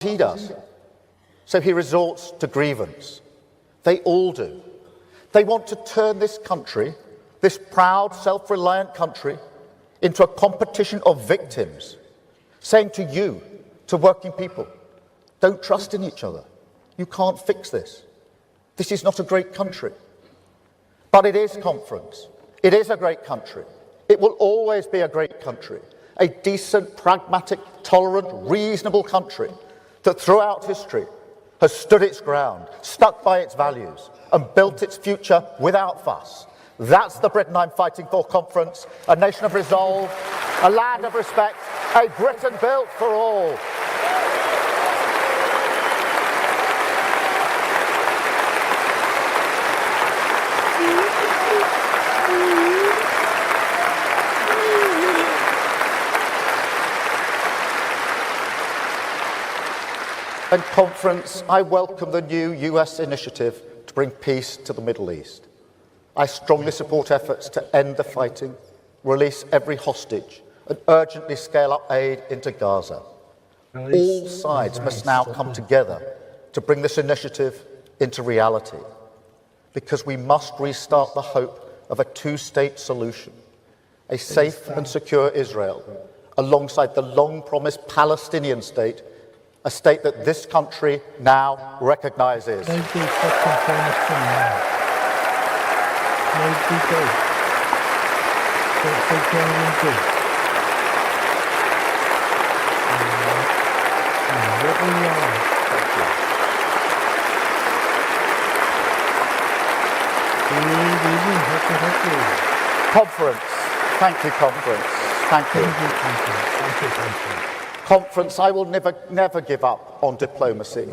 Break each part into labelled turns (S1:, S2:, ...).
S1: he does. So he resorts to grievance. They all do. They want to turn this country, this proud, self-reliant country, into a competition of victims, saying to you, to working people, don't trust in each other. You can't fix this. This is not a great country. But it is, conference. It is a great country. It will always be a great country. A decent, pragmatic, tolerant, reasonable country that throughout history has stood its ground, stuck by its values, and built its future without fuss. That's the Britain I'm fighting for, conference. A nation of resolve, a land of respect, a Britain built for all. And conference, I welcome the new US initiative to bring peace to the Middle East. I strongly support efforts to end the fighting, release every hostage, and urgently scale up aid into Gaza. All sides must now come together to bring this initiative into reality, because we must restart the hope of a two-state solution, a safe and secure Israel, alongside the long-promised Palestinian state, a state that this country now recognises. Conference. Thank you, conference. Thank you. Conference, I will never give up on diplomacy,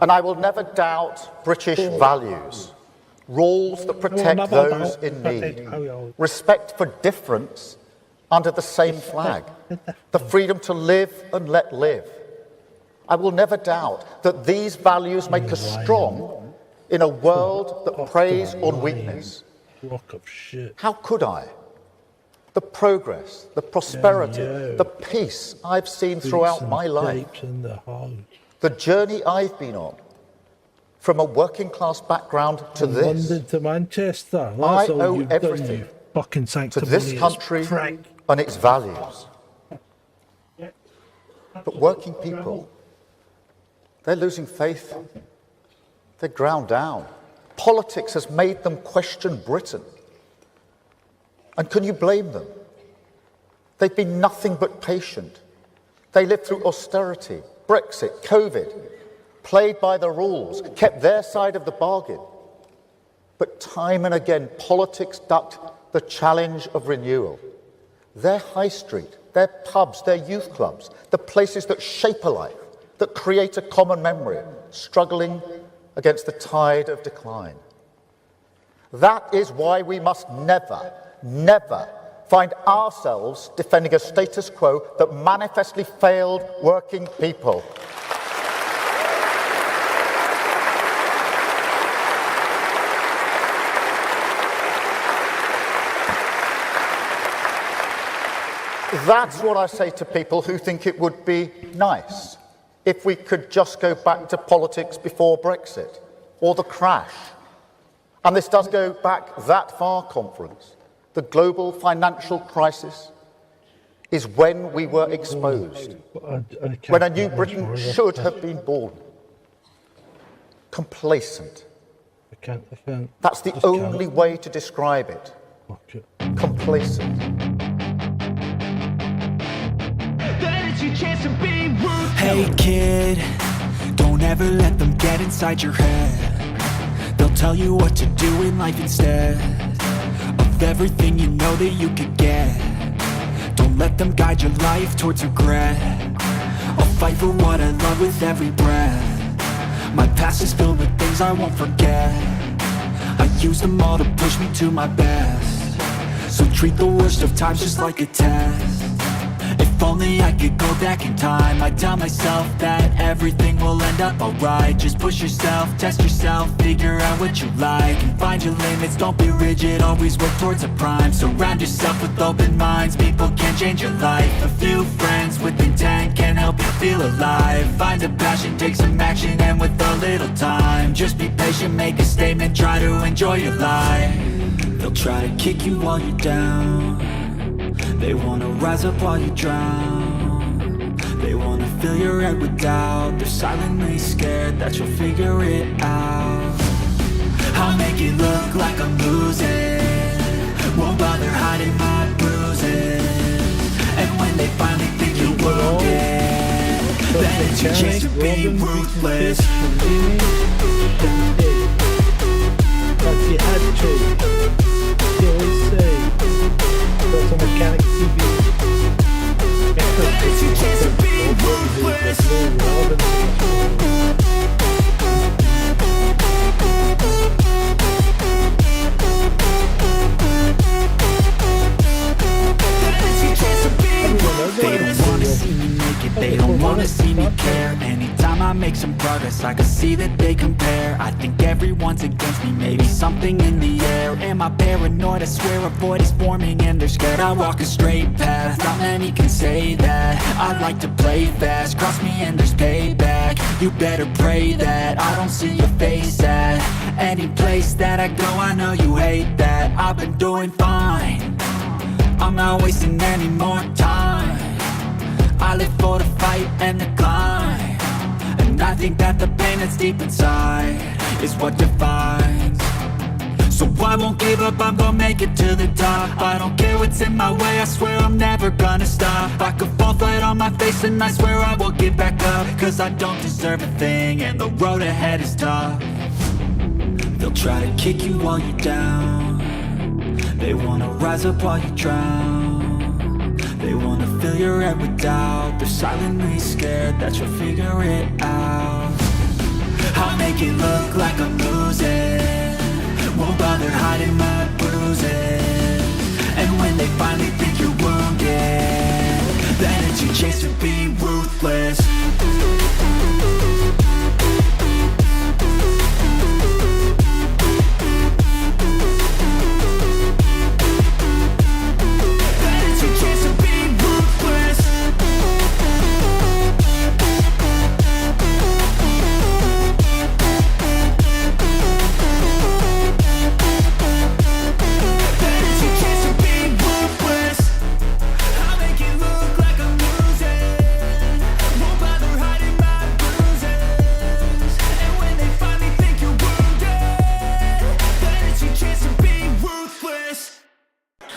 S1: and I will never doubt British values, rules that protect those in need, respect for difference under the same flag, the freedom to live and let live. I will never doubt that these values make us strong in a world that preys on weakness. How could I? The progress, the prosperity, the peace I've seen throughout my life, the journey I've been on, from a working class background to this,
S2: London to Manchester.
S1: I owe everything to this country and its values. But working people, they're losing faith. They're ground down. Politics has made them question Britain. And can you blame them? They've been nothing but patient. They lived through austerity, Brexit, COVID, played by the rules, kept their side of the bargain. But time and again, politics ducked the challenge of renewal. Their high street, their pubs, their youth clubs, the places that shape a life, that create a common memory, struggling against the tide of decline. That is why we must never find ourselves defending a status quo that manifestly failed working people. That's what I say to people who think it would be nice if we could just go back to politics before Brexit or the crash. And this does go back that far, conference. The global financial crisis is when we were exposed, when a new Britain should have been born. Complacent. That's the only way to describe it. Complacent.
S3: Hey kid, don't ever let them get inside your head. They'll tell you what to do in life instead of everything you know that you could get. Don't let them guide your life towards regret. I'll fight for what I love with every breath. My past is filled with things I won't forget. I use them all to push me to my best. So treat the worst of times just like a test. If only I could go back in time, I'd tell myself that everything will end up alright. Just push yourself, test yourself, figure out what you like, and find your limits, don't be rigid, always work towards a prime. Surround yourself with open minds, people can change your life. A few friends with intent can help you feel alive. Find a passion, take some action, and with a little time, just be patient, make a statement, try to enjoy your life. They'll try to kick you while you're down, they wanna rise up while you drown. They wanna fill your head with doubt, they're silently scared that you'll figure it out. I'll make it look like I'm losing, won't bother hiding my bruises. And when they finally think you're wounded, then it's your chance to be ruthless.
S2: That's the attitude. They always say that's on mechanic TV.
S3: Then it's your chance to be ruthless. They don't wanna see me make it, they don't wanna see me care. Anytime I make some progress, I can see that they compare. I think everyone's against me, maybe something in the air. Am I paranoid? I swear a void is forming and they're scared. I walk a straight path, not many can say that. I like to play fast, cross me and there's payback. You better pray that I don't see your face at any place that I go. I know you hate that. I've been doing fine, I'm not wasting any more time. I live for the fight and the climb, and I think that the pain that's deep inside is what defines. So I won't give up, I'm gonna make it to the top. I don't care what's in my way, I swear I'm never gonna stop. I could fall flat on my face and I swear I will get back up, cause I don't deserve a thing and the road ahead is tough. They'll try to kick you while you're down, they wanna rise up while you drown. They wanna fill your head with doubt, they're silently scared that you'll figure it out. I'll make it look like I'm losing, won't bother hiding my bruises. And when they finally think you're wounded, then it's your chance to be ruthless.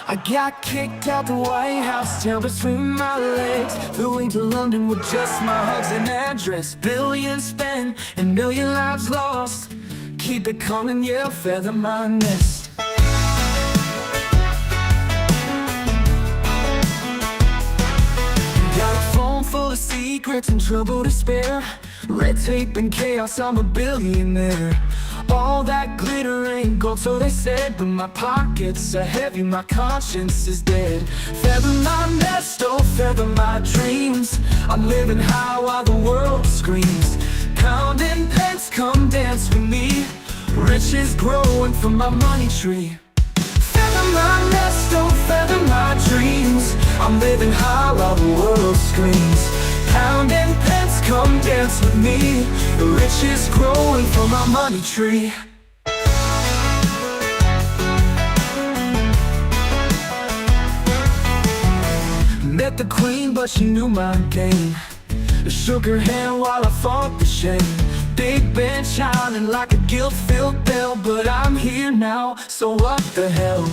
S4: I got kicked out the White House, tail between my legs. Flew into London with just my hugs and address. Billions spent and million lives lost. Keep it coming, yeah, feather my nest. Got a phone full of secrets and trouble to spare. Red tape and chaos, I'm a billionaire. All that glitter ain't gold, so they said, but my pockets are heavy, my conscience is dead. Feather my nest, oh feather my dreams. I'm living high while the world screams. Counting pence, come dance with me. Riches growing from my money tree. Feather my nest, oh feather my dreams. I'm living high while the world screams. Pounding pence, come dance with me. The riches growing from our money tree. Met the queen, but she knew my game. Shook her hand while I fought the shame. Big Ben shining like a guilt-filled bell, but I'm here now, so what the hell?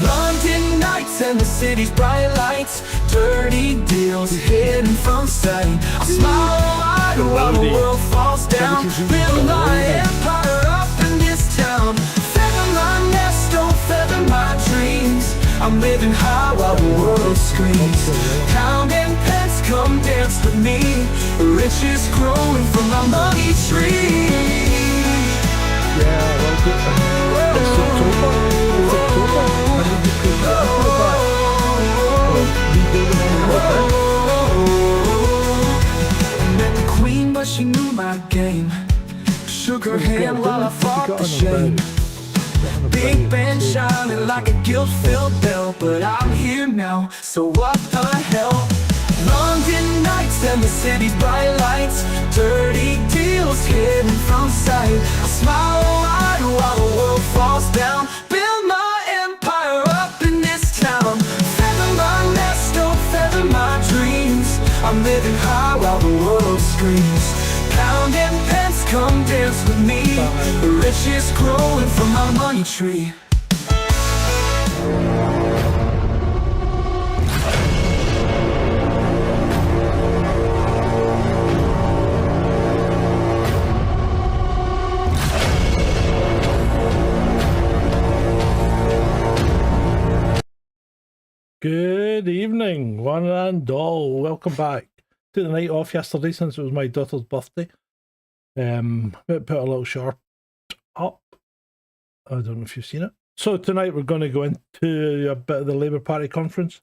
S4: London nights and the city's bright lights. Dirty deals hidden from sight. I smile wide while the world falls down. Build my empire up in this town. Feather my nest, don't feather my dreams. I'm living high while the world screams. Counting pence, come dance with me. Riches growing from my money tree.
S2: Yeah, well, good. It's October. It's October. I need to put that. Rebuilding on the
S4: but she knew my game. Shook her hand while I fought the shame. Big Ben shining like a guilt-filled bell, but I'm here now, so what the hell? London nights and the city's bright lights, dirty deals hidden from sight. I smile wide while the world falls down, build my empire up in this town. Feather my nest, don't feather my dreams. I'm living high while the world screams. Pounding pence, come dance with me. The riches growing from my money tree.
S2: Good evening, one and all. Welcome back. Took the night off yesterday since it was my daughter's birthday. Put a little short up. I don't know if you've seen it. So tonight we're going to go into a bit of the Labour Party conference,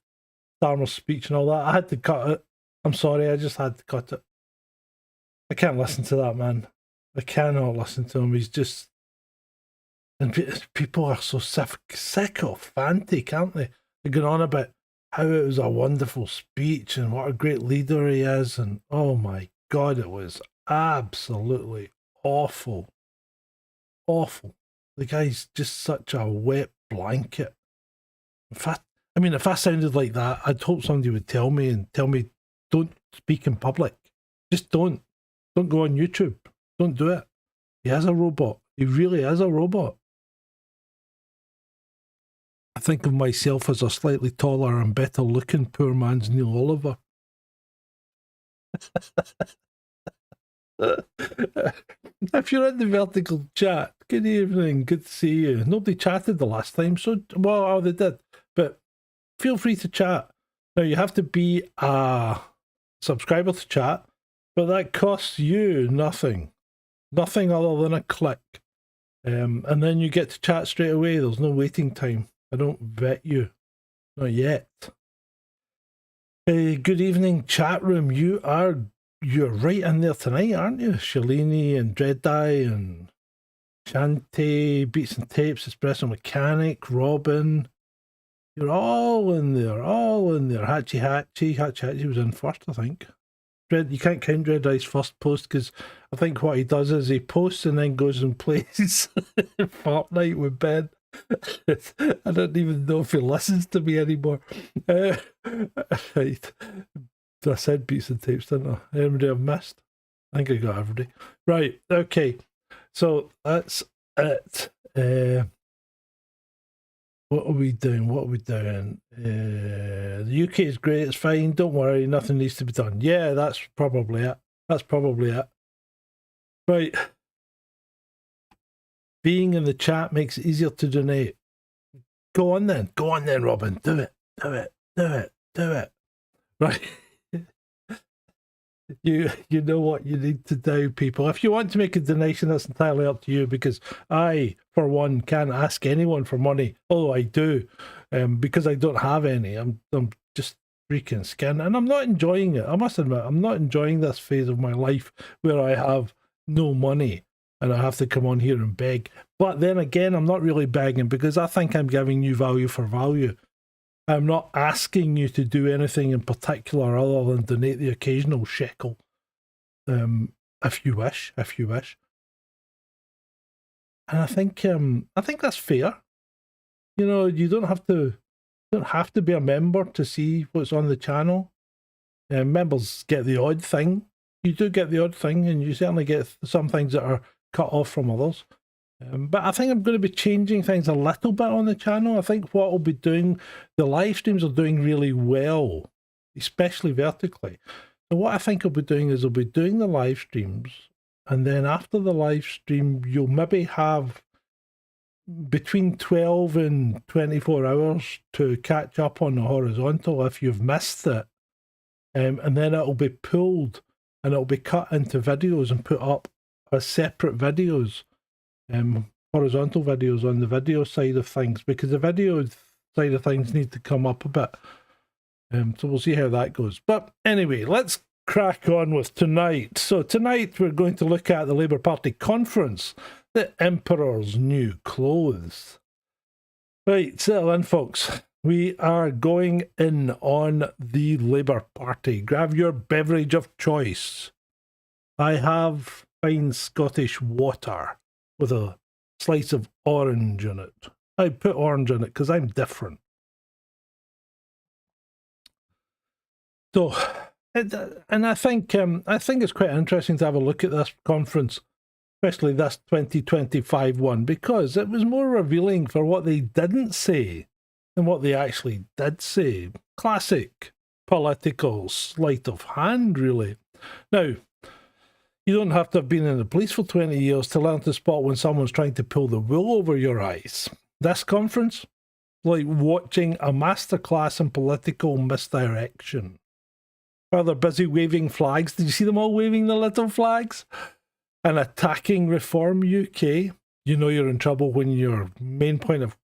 S2: Starmer's speech and all that. I had to cut it. I'm sorry, I just had to cut it. I can't listen to that man. I cannot listen to him. He's just... And people are so sycophantic, aren't they? They're going on about how it was a wonderful speech and what a great leader he is. And oh my God, it was absolutely awful. Awful. The guy's just such a wet blanket. If I sounded like that, I'd hope somebody would tell me, don't speak in public. Just don't. Don't go on YouTube. Don't do it. He is a robot. He really is a robot. I think of myself as a slightly taller and better looking poor man's Neil Oliver. If you're in the vertical chat, good evening, good to see you. Nobody chatted the last time, so, well, they did, but feel free to chat. Now, you have to be a subscriber to chat, but that costs you nothing. Nothing other than a click. And then you get to chat straight away. There's no waiting time. I don't vet you. Not yet. Good evening, chat room. You're right in there tonight, aren't you? Shalini and Dreadeye and Shantae, Beats and Tapes, Espresso Mechanic, Robin. You're all in there, all in there. Hatchy was in first, I think. You can't count Dreadeye's first post because I think what he does is he posts and then goes and plays Fortnite with Ben. I don't even know if he listens to me anymore. Right. I said Beats and Tapes, didn't I? Anybody I've missed? I think I got everybody. Right, okay. So that's it. What are we doing? The UK is great, it's fine, don't worry, nothing needs to be done. Yeah, that's probably it. Right. Being in the chat makes it easier to donate. Go on then, Robin. Do it. Right. You know what you need to do, people. If you want to make a donation, that's entirely up to you, because I, for one, can't ask anyone for money, although I do, because I don't have any. I'm just freaking skin, and I'm not enjoying it. I must admit, I'm not enjoying this phase of my life where I have no money and I have to come on here and beg. But then again, I'm not really begging, because I think I'm giving you value for value. I'm not asking you to do anything in particular other than donate the occasional shekel, if you wish. And I think that's fair. You know, you don't have to be a member to see what's on the channel. Members get the odd thing. You do get the odd thing, and you certainly get some things that are cut off from others. But I think I'm going to be changing things a little bit on the channel. I think what we'll be doing, the live streams are doing really well, especially vertically. So what I think I'll be doing is I'll be doing the live streams, and then after the live stream, you'll maybe have between 12 and 24 hours to catch up on the horizontal if you've missed it. And then it'll be pulled and it'll be cut into videos and put up as separate videos. Horizontal videos on the video side of things, because the video side of things need to come up a bit. So we'll see how that goes. But anyway, let's crack on with tonight. So tonight we're going to look at the Labour Party conference, the Emperor's New Clothes. Right, settle in, folks. We are going in on the Labour Party. Grab your beverage of choice. I have fine Scottish water with a slice of orange in it. I put orange in it because I'm different. So, and I think it's quite interesting to have a look at this conference, especially this 2025 one, because it was more revealing for what they didn't say than what they actually did say. Classic political sleight of hand, really. Now, you don't have to have been in the police for 20 years to learn to spot when someone's trying to pull the wool over your eyes. This conference, like watching a masterclass in political misdirection. While they're busy waving flags, did you see them all waving the little flags? And attacking Reform UK, you know you're in trouble when your main point of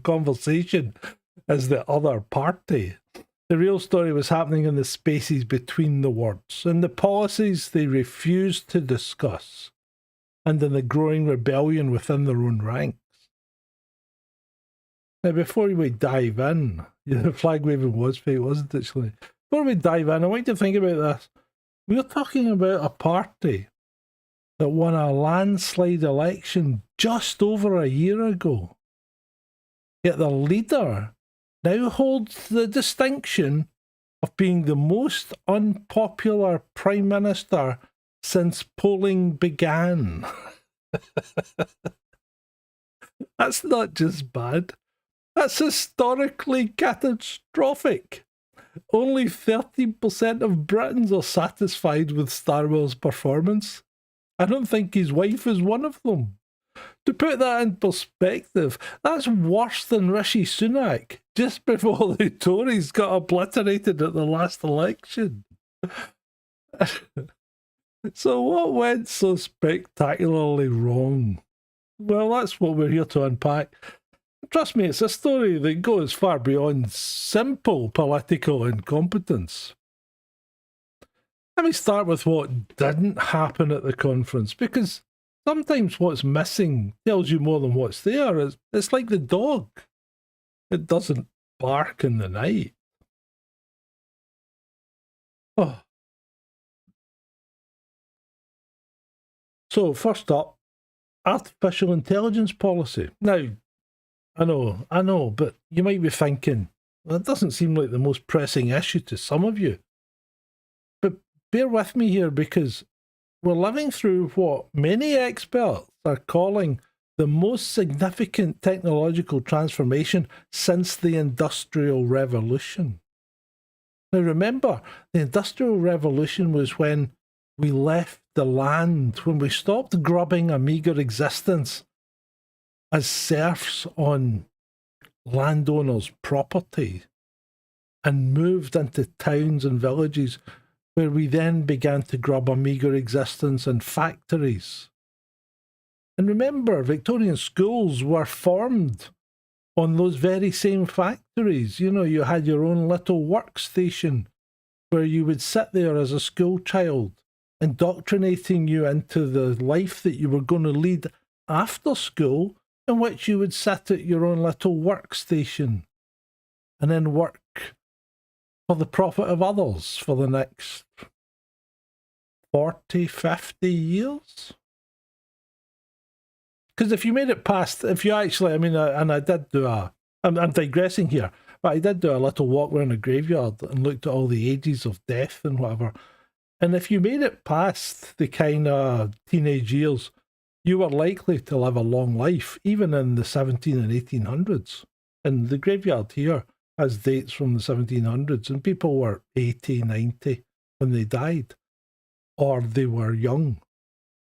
S2: conversation is the other party. The real story was happening in the spaces between the words, and the policies they refused to discuss, and in the growing rebellion within their own ranks. Now, before we dive in, the flag waving was fake, wasn't it, Shelley? Before we dive in, I want you to think about this. We're talking about a party that won a landslide election just over a year ago. Yet the leader now holds the distinction of being the most unpopular Prime Minister since polling began. That's not just bad. That's historically catastrophic. Only 13% of Britons are satisfied with Starmer's performance. I don't think his wife is one of them. To put that in perspective, that's worse than Rishi Sunak, just before the Tories got obliterated at the last election. So what went so spectacularly wrong? Well, that's what we're here to unpack. Trust me, it's a story that goes far beyond simple political incompetence. Let me start with what didn't happen at the conference, because sometimes what's missing tells you more than what's there. It's like the dog. It doesn't bark in the night. Oh. So, first up, artificial intelligence policy. Now, I know, but you might be thinking, well, it doesn't seem like the most pressing issue to some of you. But bear with me here, because we're living through what many experts are calling the most significant technological transformation since the Industrial Revolution. Now remember, the Industrial Revolution was when we left the land, when we stopped grubbing a meagre existence as serfs on landowners' property and moved into towns and villages where we then began to grub a meagre existence in factories. And remember, Victorian schools were formed on those very same factories. You know, you had your own little workstation where you would sit there as a school child, indoctrinating you into the life that you were going to lead after school, in which you would sit at your own little workstation and then work for the profit of others for the next 40, 50 years. Because if you made it past, if you actually, I did do I'm digressing here, but I did do a little walk around a graveyard and looked at all the ages of death and whatever. And if you made it past the kind of teenage years, you were likely to live a long life, even in the 17 and 1800s. And the graveyard here has dates from the 1700s, and people were 80, 90 when they died. Or they were young,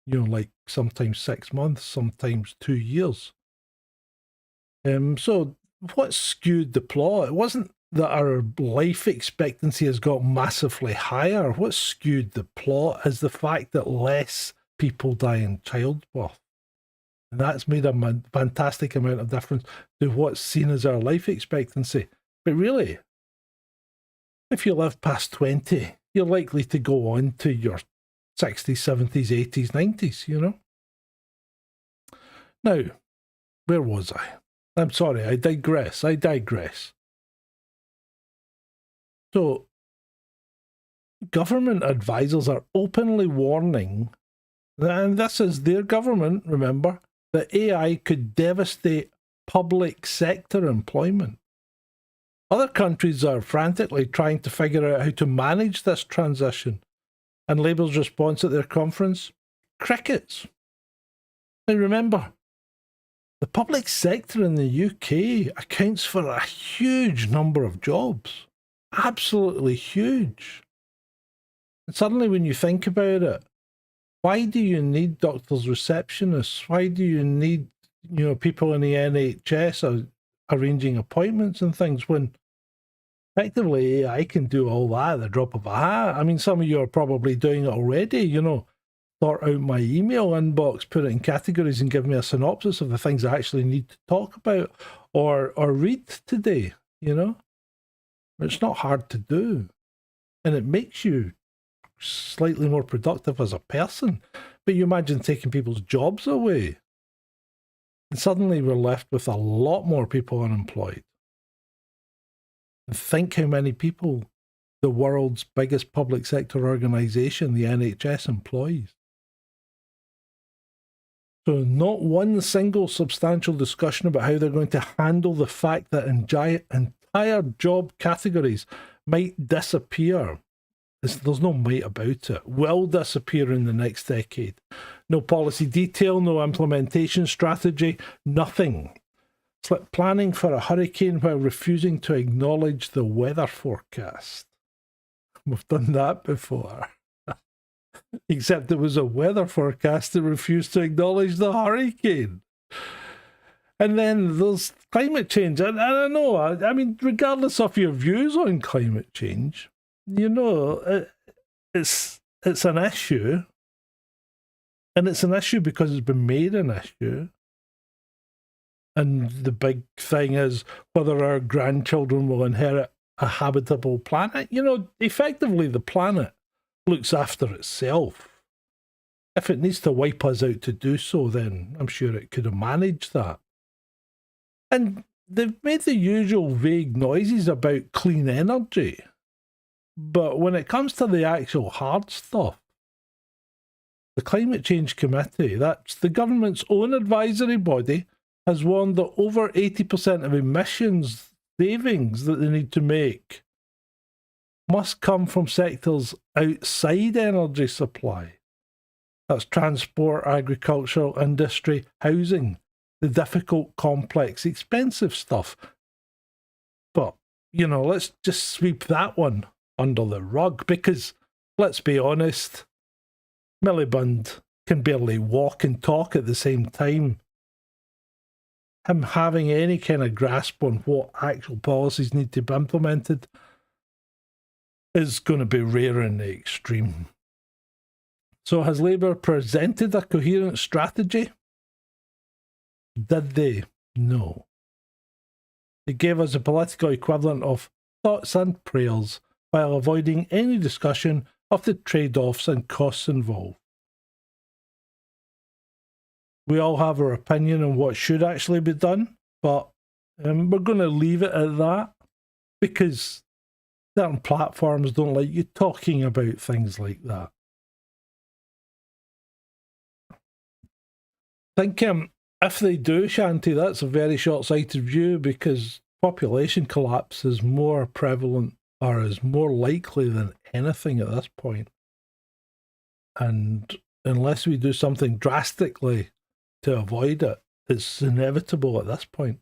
S2: like sometimes 6 months, sometimes 2 years. So what skewed the plot? It wasn't that our life expectancy has got massively higher. What skewed the plot is the fact that less people die in childbirth. And that's made a fantastic amount of difference to what's seen as our life expectancy. But really, if you live past 20, you're likely to go on to your 60s, 70s, 80s, 90s, you know? Now, where was I? I'm sorry, I digress. So, government advisors are openly warning, and this is their government, remember, that AI could devastate public sector employment. Other countries are frantically trying to figure out how to manage this transition, and Labour's response at their conference? Crickets. Now remember, the public sector in the UK accounts for a huge number of jobs. Absolutely huge. And suddenly when you think about it, why do you need doctors, receptionists? Why do you need, people in the NHS arranging appointments and things when effectively AI can do all that at the drop of a hat? I mean, some of you are probably doing it already, sort out my email inbox, put it in categories and give me a synopsis of the things I actually need to talk about or read today, It's not hard to do. And it makes you slightly more productive as a person. But you imagine taking people's jobs away. And suddenly we're left with a lot more people unemployed. And think how many people the world's biggest public sector organisation, the NHS, employs. So not one single substantial discussion about how they're going to handle the fact that entire job categories might disappear. There's no might about it. Will disappear in the next decade. No policy detail, no implementation strategy, nothing. It's like planning for a hurricane while refusing to acknowledge the weather forecast. We've done that before. Except it was a weather forecast that refused to acknowledge the hurricane. And then there's climate change. And I don't know, I mean, regardless of your views on climate change, it's an issue. And it's an issue because it's been made an issue. And the big thing is whether our grandchildren will inherit a habitable planet. Effectively the planet looks after itself. If it needs to wipe us out to do so, then I'm sure it could have managed that. And they've made the usual vague noises about clean energy. But when it comes to the actual hard stuff, the Climate Change Committee, that's the government's own advisory body, has warned that over 80% of emissions savings that they need to make must come from sectors outside energy supply. That's transport, agricultural, industry, housing, the difficult, complex, expensive stuff. But, let's just sweep that one under the rug because, let's be honest, Miliband can barely walk and talk at the same time. Him having any kind of grasp on what actual policies need to be implemented is going to be rare in the extreme. So has Labour presented a coherent strategy? Did they? No. They gave us a political equivalent of thoughts and prayers while avoiding any discussion of the trade-offs and costs involved. We all have our opinion on what should actually be done, but we're going to leave it at that because certain platforms don't like you talking about things like that. I think if they do, Shanti, that's a very short-sighted view because population collapse is more prevalent or is more likely than anything at this point. And unless we do something drastically to avoid it, it's inevitable at this point.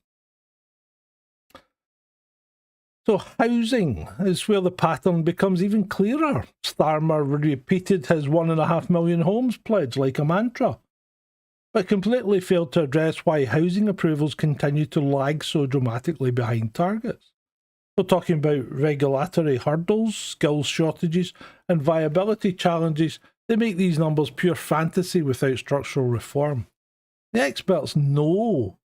S2: So housing is where the pattern becomes even clearer. Starmer repeated his 1.5 million homes pledge like a mantra, but completely failed to address why housing approvals continue to lag so dramatically behind targets. We're talking about regulatory hurdles, skills shortages, and viability challenges. They make these numbers pure fantasy without structural reform. The experts know.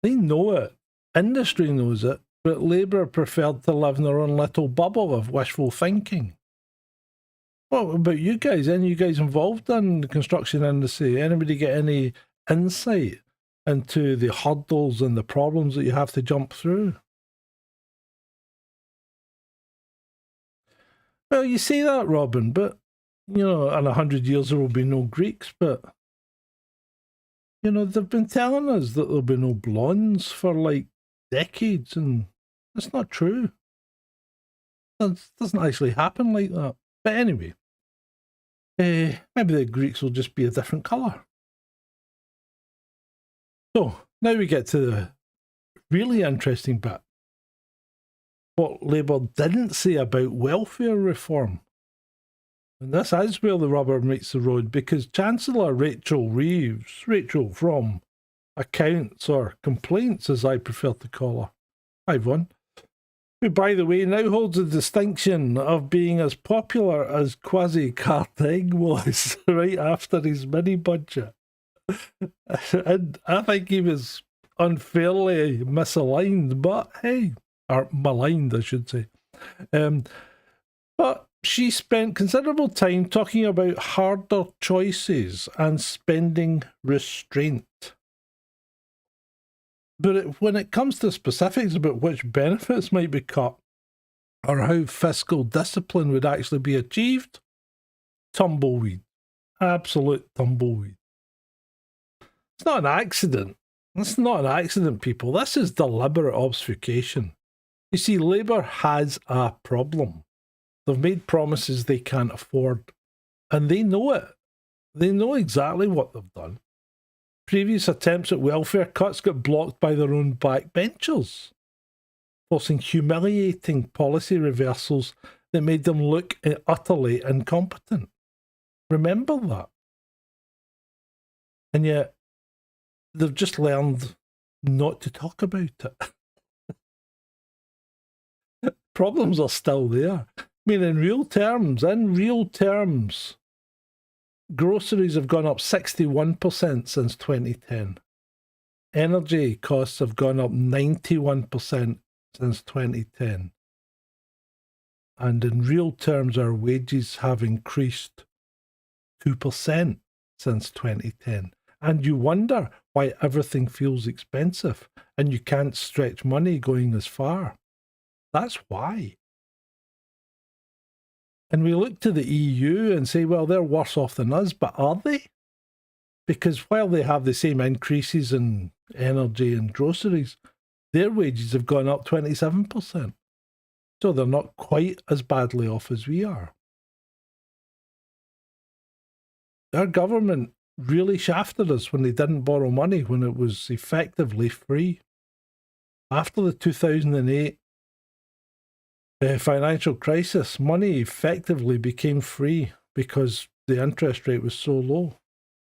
S2: They know it. Industry knows it. but Labour preferred to live in their own little bubble of wishful thinking. What about you guys? Any of you guys involved in the construction industry? Anybody get any insight into the hurdles and the problems that you have to jump through? Well, you say that, Robin, but, you know, in 100 years there will be no Greeks, but, you know, they've been telling us that there'll be no blondes for, like, decades, and that's not true. It doesn't actually happen like that. But anyway, maybe the Greeks will just be a different colour. So, now we get to the really interesting bit. What Labour didn't say about welfare reform. And this is where the rubber meets the road, because Chancellor Rachel Reeves, Rachel from Accounts or Complaints as I prefer to call her, hi Yvonne, who by the way now holds the distinction of being as popular as Kwasi Kwarteng was right after his mini budget. And I think he was unfairly misaligned, but hey, or maligned, I should say. But she spent considerable time talking about harder choices and spending restraint. But when it comes to specifics about which benefits might be cut or how fiscal discipline would actually be achieved, tumbleweed. Absolute tumbleweed. It's not an accident. It's not an accident, people. This is deliberate obfuscation. You see, Labour has a problem. They've made promises they can't afford, and they know it. They know exactly what they've done. Previous attempts at welfare cuts got blocked by their own backbenchers, forcing humiliating policy reversals that made them look utterly incompetent. Remember that. And yet, they've just learned not to talk about it. Problems are still there. I mean, in real terms, groceries have gone up 61% since 2010. Energy costs have gone up 91% since 2010. And in real terms, our wages have increased 2% since 2010. And you wonder why everything feels expensive and you can't stretch money going as far. That's why. And we look to the EU and say, well, they're worse off than us, but are they? Because while they have the same increases in energy and groceries, their wages have gone up 27%. So they're not quite as badly off as we are. Our government really shafted us when they didn't borrow money when it was effectively free. After the 2008 financial crisis, money effectively became free because the interest rate was so low.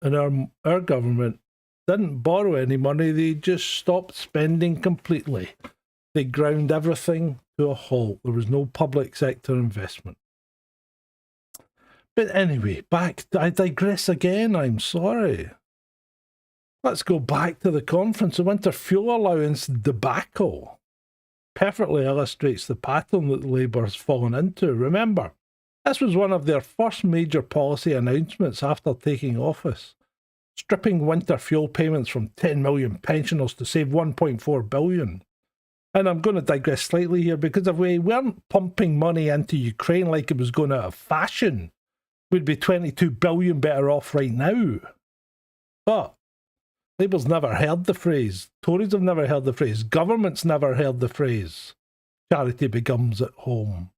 S2: And our government didn't borrow any money, they just stopped spending completely. They ground everything to a halt. There was no public sector investment. But anyway, I digress again, I'm sorry. Let's go back to the conference. The winter fuel allowance debacle perfectly illustrates the pattern that Labour has fallen into. Remember, this was one of their first major policy announcements after taking office, stripping winter fuel payments from 10 million pensioners to save 1.4 billion. And I'm going to digress slightly here, because if we weren't pumping money into Ukraine like it was going out of fashion, we'd be 22 billion better off right now. But Labour's never heard the phrase. Tories have never heard the phrase. Government's never heard the phrase. Charity begins at home.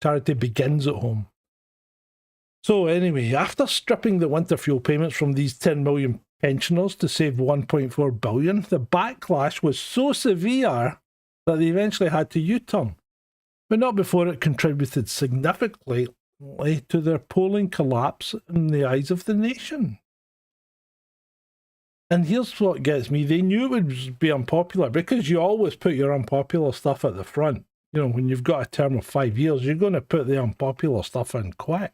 S2: Charity begins at home. So anyway, after stripping the winter fuel payments from these 10 million pensioners to save 1.4 billion, the backlash was so severe that they eventually had to U-turn. But not before it contributed significantly to their polling collapse in the eyes of the nation. And here's what gets me. They knew it would be unpopular, because you always put your unpopular stuff at the front. You know, when you've got a term of 5 years, you're going to put the unpopular stuff in quick.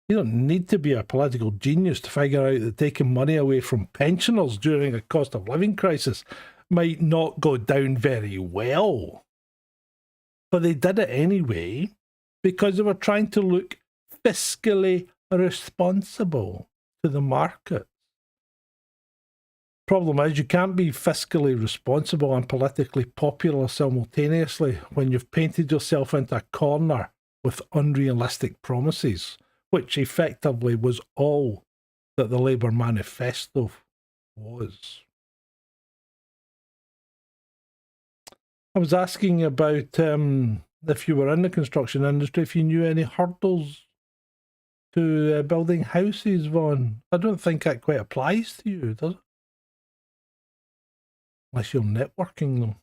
S2: You don't need to be a political genius to figure out that taking money away from pensioners during a cost of living crisis might not go down very well. But they did it anyway because they were trying to look fiscally responsible to the market. Problem is, you can't be fiscally responsible and politically popular simultaneously when you've painted yourself into a corner with unrealistic promises, which effectively was all that the Labour manifesto was. I was asking about if you were in the construction industry, if you knew any hurdles to building houses, Vaughan. I don't think that quite applies to you, does it? Unless you're networking them.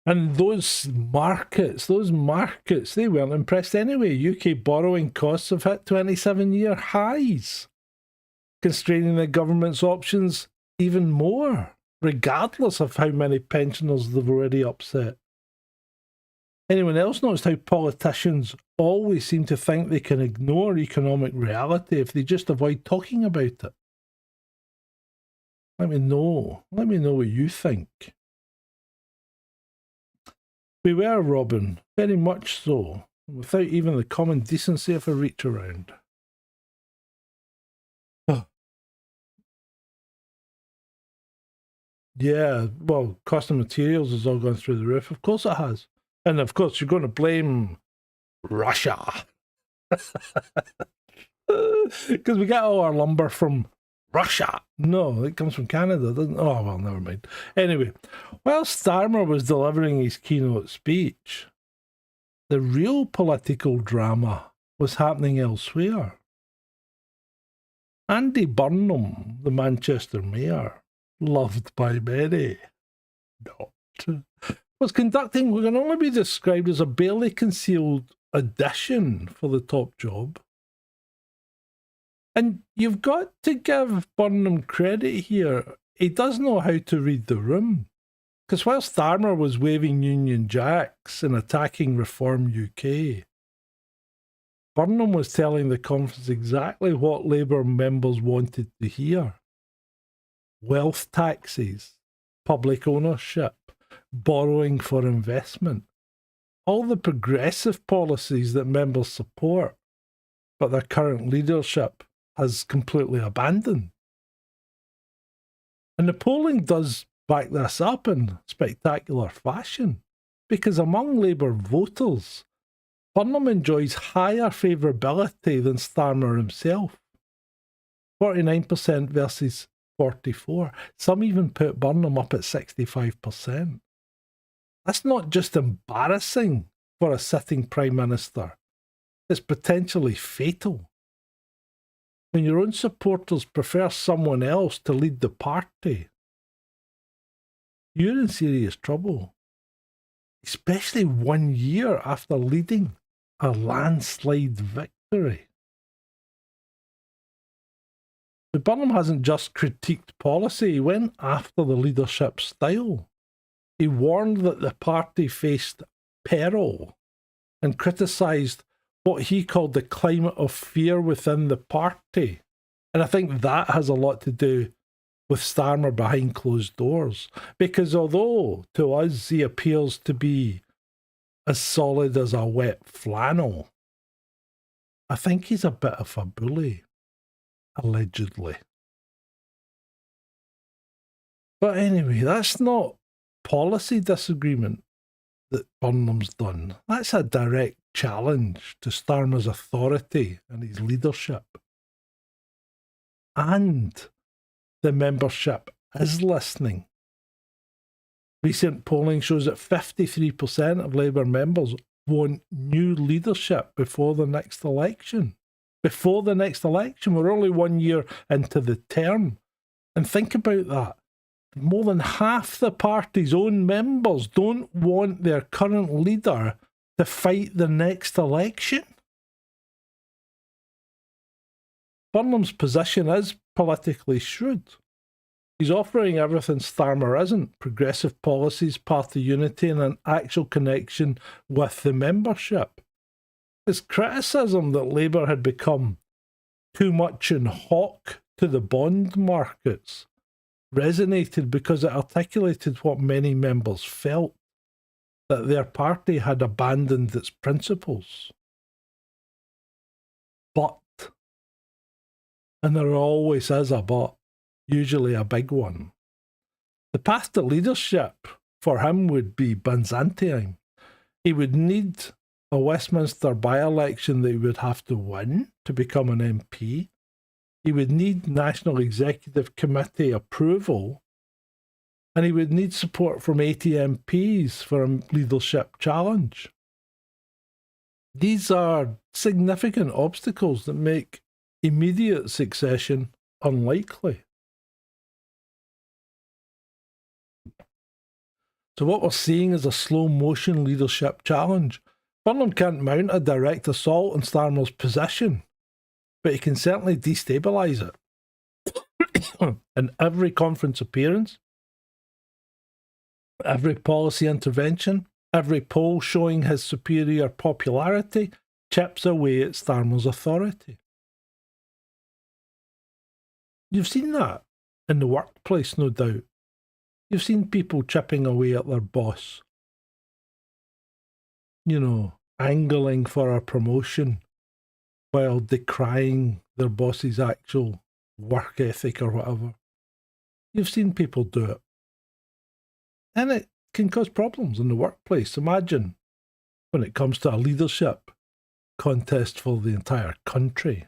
S2: And those markets, they weren't impressed anyway. UK borrowing costs have hit 27-year highs, constraining the government's options even more, regardless of how many pensioners they've already upset. Anyone else noticed how politicians always seem to think they can ignore economic reality if they just avoid talking about it? Let me know what you think. We were, Robin, very much so, without even the common decency of a reach around. Oh. Yeah, well, cost of materials has all gone through the roof. Of course it has. And of course you're going to blame Russia. Because we get all our lumber from Russia. No, it comes from Canada, doesn't it? Oh, well, never mind. Anyway, while Starmer was delivering his keynote speech, the real political drama was happening elsewhere. Andy Burnham, the Manchester mayor, loved by many, was conducting what can only be described as a barely concealed audition for the top job. And you've got to give Burnham credit here. He does know how to read the room. Because while Starmer was waving Union Jacks and attacking Reform UK, Burnham was telling the conference exactly what Labour members wanted to hear. Wealth taxes, public ownership, borrowing for investment. All the progressive policies that members support, but their current leadership has completely abandoned. And the polling does back this up in spectacular fashion, because among Labour voters, Burnham enjoys higher favourability than Starmer himself. 49% versus 44%. Some even put Burnham up at 65%. That's not just embarrassing for a sitting Prime Minister. It's potentially fatal. When your own supporters prefer someone else to lead the party, you're in serious trouble. Especially 1 year after leading a landslide victory. But Burnham hasn't just critiqued policy, he went after the leadership style. He warned that the party faced peril and criticised what he called the climate of fear within the party. And I think that has a lot to do with Starmer behind closed doors. Because although to us he appears to be as solid as a wet flannel, I think he's a bit of a bully, allegedly. But anyway, that's not policy disagreement that Burnham's done. That's a direct challenge to Starmer's authority and his leadership. And the membership is listening. Recent polling shows that 53% of Labour members want new leadership before the next election. Before the next election, we're only 1 year into the term. And think about that. More than half the party's own members don't want their current leader to fight the next election. Burnham's position is politically shrewd. He's offering everything Starmer isn't: progressive policies, party unity, and an actual connection with the membership. His criticism that Labour had become too much in hock to the bond markets resonated because it articulated what many members felt, that their party had abandoned its principles. But, and there always is a but, usually a big one, the path to leadership for him would be Byzantine. He would need a Westminster by-election that he would have to win to become an MP. He would need National Executive Committee approval, and he would need support from 80 MPs for a leadership challenge. These are significant obstacles that make immediate succession unlikely. So what we're seeing is a slow-motion leadership challenge. Burnham can't mount a direct assault on Starmer's position, but he can certainly destabilise it. In every conference appearance, every policy intervention, every poll showing his superior popularity chips away at Starmer's authority. You've seen that in the workplace, no doubt. You've seen people chipping away at their boss. You know, angling for a promotion while decrying their boss's actual work ethic or whatever. You've seen people do it. And it can cause problems in the workplace. Imagine when it comes to a leadership contest for the entire country.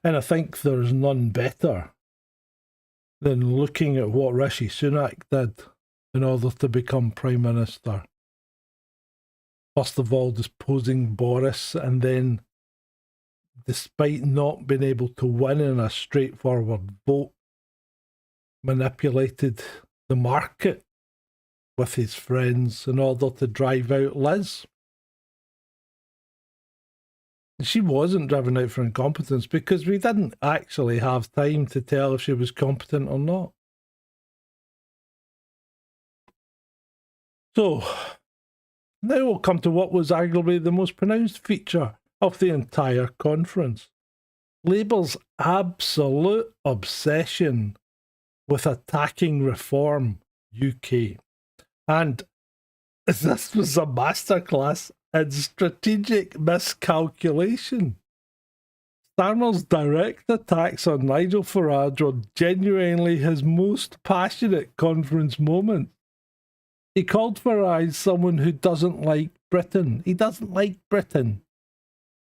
S2: And I think there's none better than looking at what Rishi Sunak did in order to become Prime Minister. First of all, disposing Boris, and then, despite not being able to win in a straightforward vote, manipulated the market with his friends in order to drive out Liz. She wasn't driven out for incompetence because we didn't actually have time to tell if she was competent or not. So, now we'll come to what was arguably the most pronounced feature of the entire conference. Labour's absolute obsession with attacking Reform UK. And this was a masterclass in strategic miscalculation. Starmer's direct attacks on Nigel Farage were genuinely his most passionate conference moment. He called Farage someone who doesn't like Britain. He doesn't like Britain.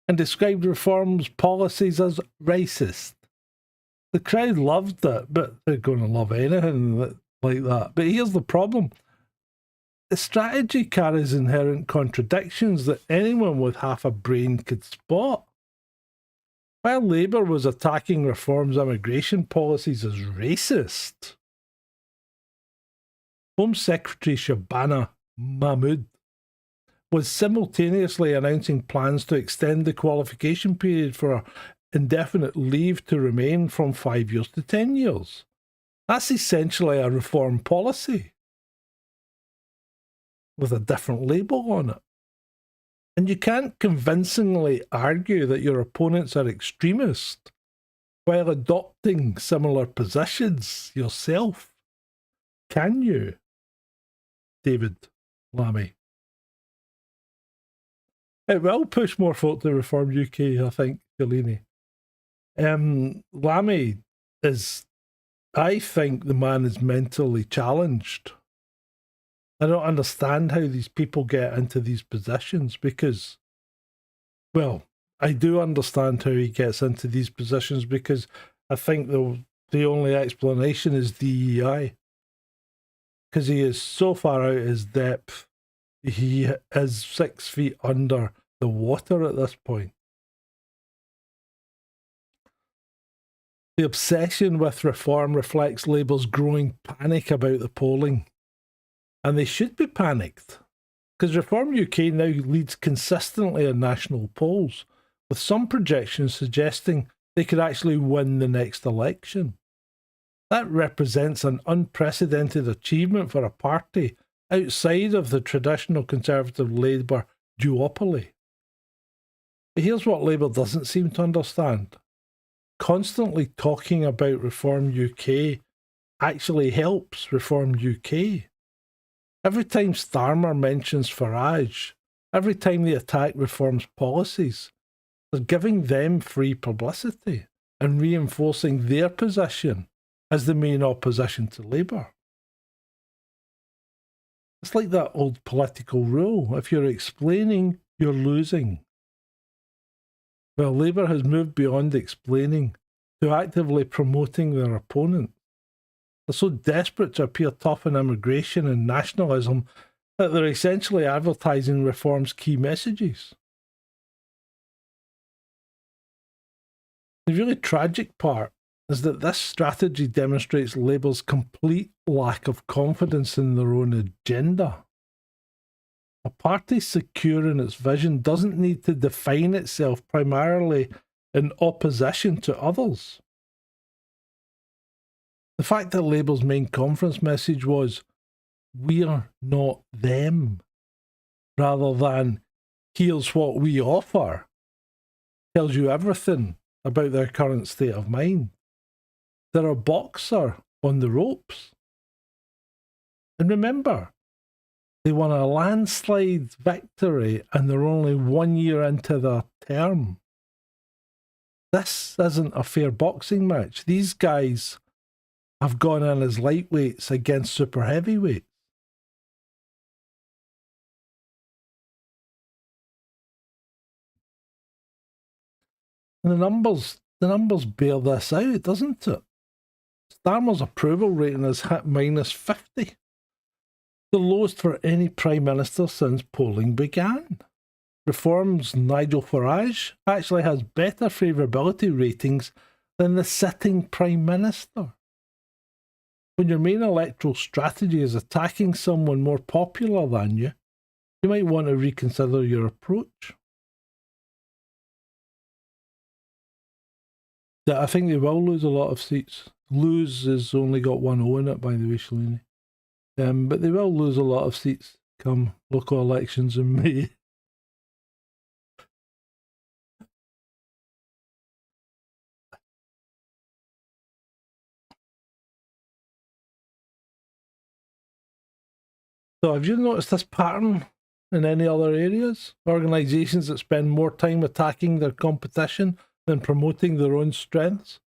S2: And described Reform's policies as racist. The crowd loved it, but they're going to love anything like that. But here's the problem. The strategy carries inherent contradictions that anyone with half a brain could spot. While Labour was attacking Reform's immigration policies as racist, Home Secretary Shabana Mahmood was simultaneously announcing plans to extend the qualification period for indefinite leave to remain from 5 years to 10 years. That's essentially a reform policy with a different label on it. And you can't convincingly argue that your opponents are extremist while adopting similar positions yourself. Can you, David Lammy? It will push more folk to Reform UK, I think, Delaney. Lammy is, I think the man is mentally challenged. I don't understand how these people get into these positions because, well, I do understand how he gets into these positions because I think the only explanation is DEI. Because he is so far out his depth, he is 6 feet under the water at this point. The obsession with reform reflects Labour's growing panic about the polling. And they should be panicked, because Reform UK now leads consistently in national polls, with some projections suggesting they could actually win the next election. That represents an unprecedented achievement for a party outside of the traditional Conservative Labour duopoly. But here's what Labour doesn't seem to understand. constantly talking about Reform UK actually helps Reform UK. Every time Starmer mentions Farage, every time they attack Reform's policies, they're giving them free publicity and reinforcing their position as the main opposition to Labour. It's like that old political rule: if you're explaining, you're losing. Well, Labour has moved beyond explaining to actively promoting their opponent. They're so desperate to appear tough on immigration and nationalism that they're essentially advertising Reform's key messages. The really tragic part is that this strategy demonstrates Labour's complete lack of confidence in their own agenda. A party secure in its vision doesn't need to define itself primarily in opposition to others. The fact that Labour's main conference message was, "We're not them," rather than, "Here's what we offer," tells you everything about their current state of mind. They're a boxer on the ropes. And remember, they won a landslide victory and they're only 1 year into their term. This isn't a fair boxing match. These guys have gone in as lightweights against super heavyweights. And the numbers bear this out, doesn't it? Starmer's approval rating has hit -50, the lowest for any Prime Minister since polling began. Reform's Nigel Farage actually has better favourability ratings than the sitting Prime Minister. When your main electoral strategy is attacking someone more popular than you, you might want to reconsider your approach. Yeah, I think they will lose a lot of seats. Lose has only got 1-0 in it, by the way, Shalini. But they will lose a lot of seats come local elections in May. So have you noticed this pattern in any other areas? Organisations that spend more time attacking their competition than promoting their own strengths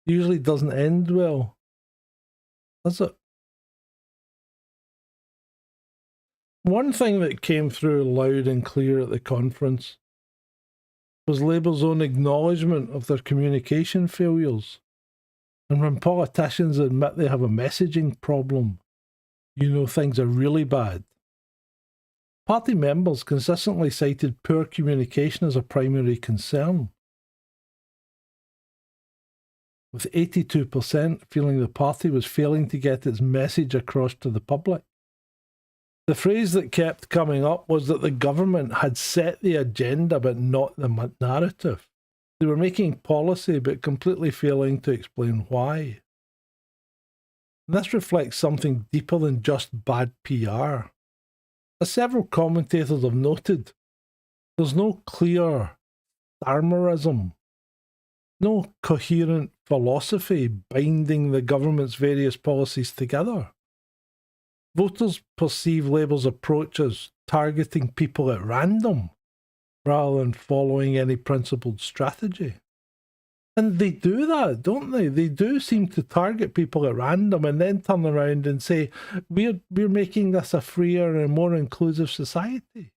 S2: usually doesn't end well, does it? One thing that came through loud and clear at the conference was Labour's own acknowledgement of their communication failures. And when politicians admit they have a messaging problem, you know things are really bad. Party members consistently cited poor communication as a primary concern, with 82% feeling the party was failing to get its message across to the public. The phrase that kept coming up was that the government had set the agenda but not the narrative. They were making policy but completely failing to explain why. And this reflects something deeper than just bad PR. As several commentators have noted, there's no clear Starmerism, no coherent philosophy binding the government's various policies together. Voters perceive Labour's approach as targeting people at random, rather than following any principled strategy. And they do that, don't they? They do seem to target people at random and then turn around and say, we're making this a freer and more inclusive society,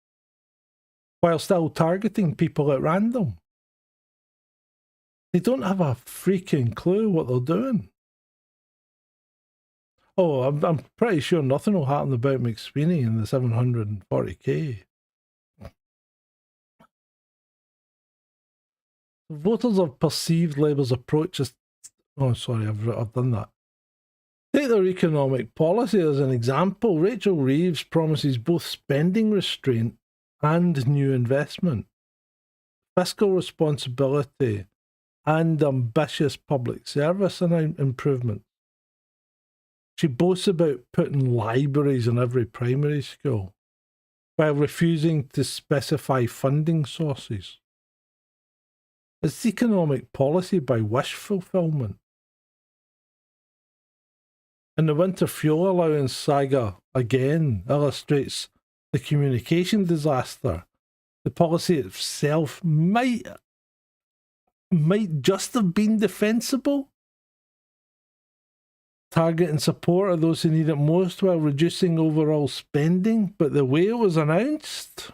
S2: while still targeting people at random. They don't have a freaking clue what they're doing. Oh, I'm pretty sure nothing will happen about McSweeney in the 740k. Voters have perceived Labour's approach as... Oh, sorry, I've done that. Take their economic policy as an example. Rachel Reeves promises both spending restraint and new investment, fiscal responsibility and ambitious public service and improvement. She boasts about putting libraries in every primary school, while refusing to specify funding sources. It's economic policy by wish fulfillment. And the winter fuel allowance saga again illustrates the communication disaster. The policy itself might just have been defensible, targeting support of those who need it most while reducing overall spending, but the way it was announced,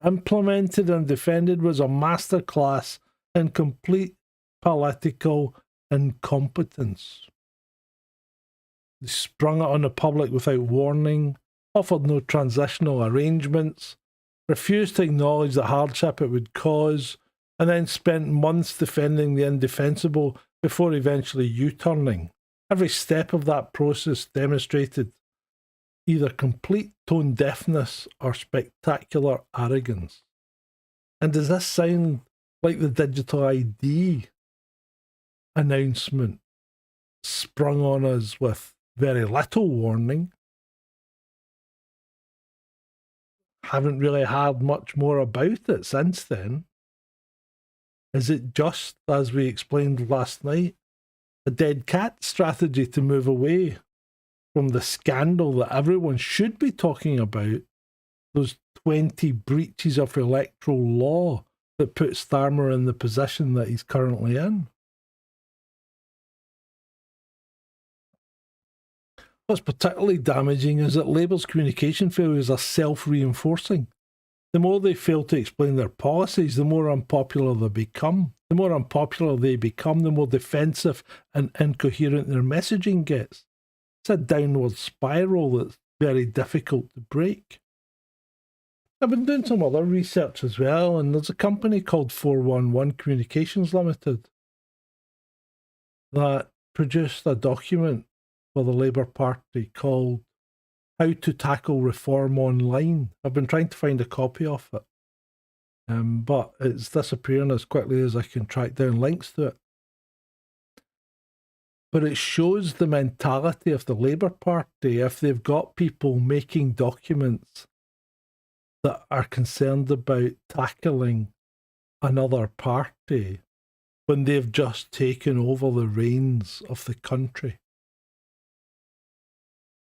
S2: implemented and defended was a masterclass in complete political incompetence. They sprung it on the public without warning, offered no transitional arrangements, refused to acknowledge the hardship it would cause, and then spent months defending the indefensible before eventually U-turning. Every step of that process demonstrated either complete tone deafness or spectacular arrogance. And does this sound like the digital ID announcement sprung on us with very little warning? Haven't really had much more about it since then. Is it just, as we explained last night, a dead cat strategy to move away from the scandal that everyone should be talking about, those 20 breaches of electoral law that put Starmer in the position that he's currently in? What's particularly damaging is that Labour's communication failures are self-reinforcing. The more they fail to explain their policies, the more unpopular they become. The more unpopular they become, the more defensive and incoherent their messaging gets. It's a downward spiral that's very difficult to break. I've been doing some other research as well, and there's a company called 411 Communications Limited that produced a document for the Labour Party called How to Tackle Reform Online. I've been trying to find a copy of it, but it's disappearing as quickly as I can track down links to it. But it shows the mentality of the Labour Party if they've got people making documents that are concerned about tackling another party when they've just taken over the reins of the country.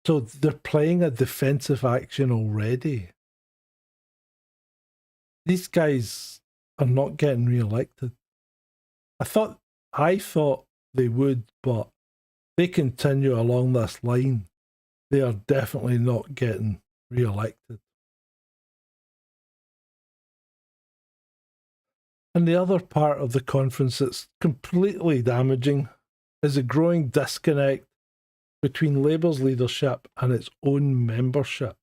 S2: So they're playing a defensive action already. These guys are not getting re-elected. I thought they would, but they continue along this line. They are definitely not getting re-elected. And the other part of the conference that's completely damaging is a growing disconnect between Labour's leadership and its own membership.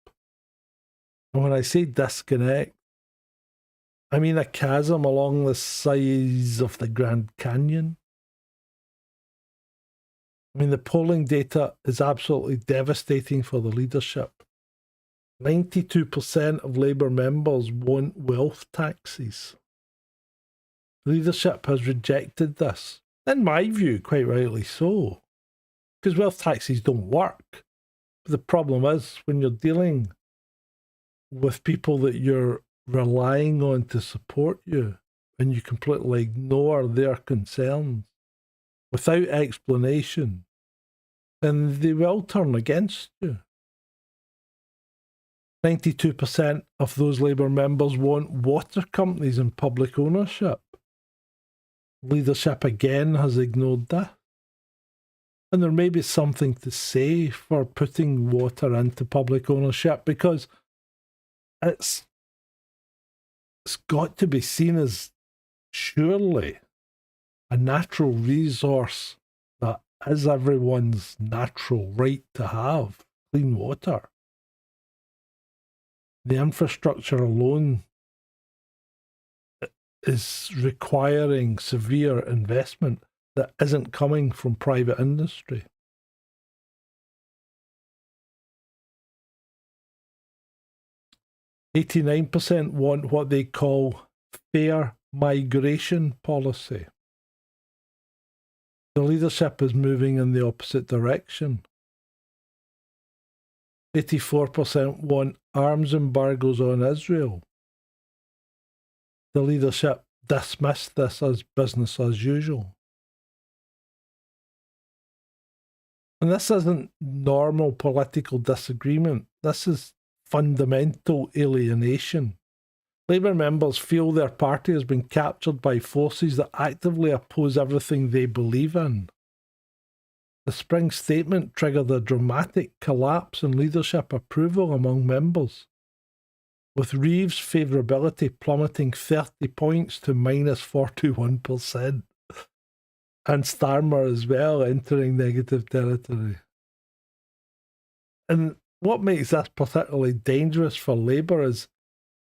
S2: And when I say disconnect, I mean a chasm along the size of the Grand Canyon. I mean, the polling data is absolutely devastating for the leadership. 92% of Labour members want wealth taxes. Leadership has rejected this, in my view, quite rightly so, because wealth taxes don't work. But the problem is when you're dealing with people that you're relying on to support you and you completely ignore their concerns without explanation, then they will turn against you. 92% of those Labour members want water companies in public ownership. Leadership again has ignored that. And there may be something to say for putting water into public ownership, because it's got to be seen as surely a natural resource that is everyone's natural right to have clean water. The infrastructure alone is requiring severe investment that isn't coming from private industry. %89 want what they call fair migration policy. The leadership is moving in the opposite direction. 84% want arms embargoes on Israel. The leadership dismissed this as business as usual. And this isn't normal political disagreement. This is fundamental alienation. Labour members feel their party has been captured by forces that actively oppose everything they believe in. The spring statement triggered a dramatic collapse in leadership approval among members, with Reeves' favourability plummeting 30 points to minus 41%, and Starmer as well entering negative territory. And what makes this particularly dangerous for Labour is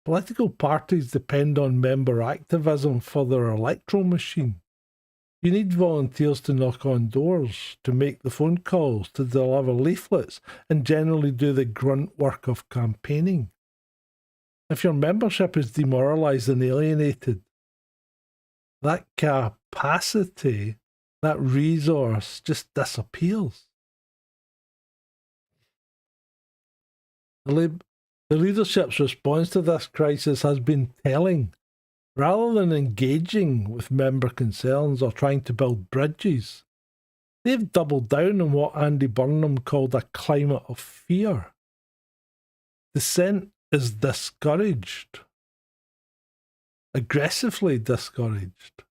S2: political parties depend on member activism for their electoral machine. You need volunteers to knock on doors, to make the phone calls, to deliver leaflets, and generally do the grunt work of campaigning. If your membership is demoralised and alienated, that capacity, that resource just disappears. The leadership's response to this crisis has been telling. Rather than engaging with member concerns or trying to build bridges, they've doubled down on what Andy Burnham called a climate of fear. Dissent is discouraged, aggressively discouraged.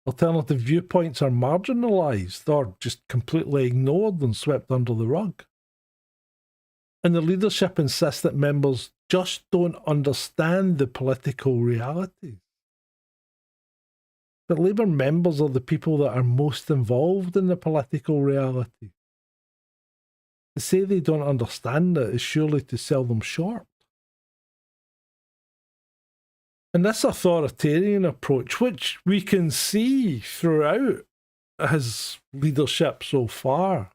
S2: Alternative viewpoints are marginalised or just completely ignored and swept under the rug. And the leadership insists that members just don't understand the political realities. But Labour members are the people that are most involved in the political reality. To say they don't understand it is surely to sell them short. And this authoritarian approach, which we can see throughout his leadership so far,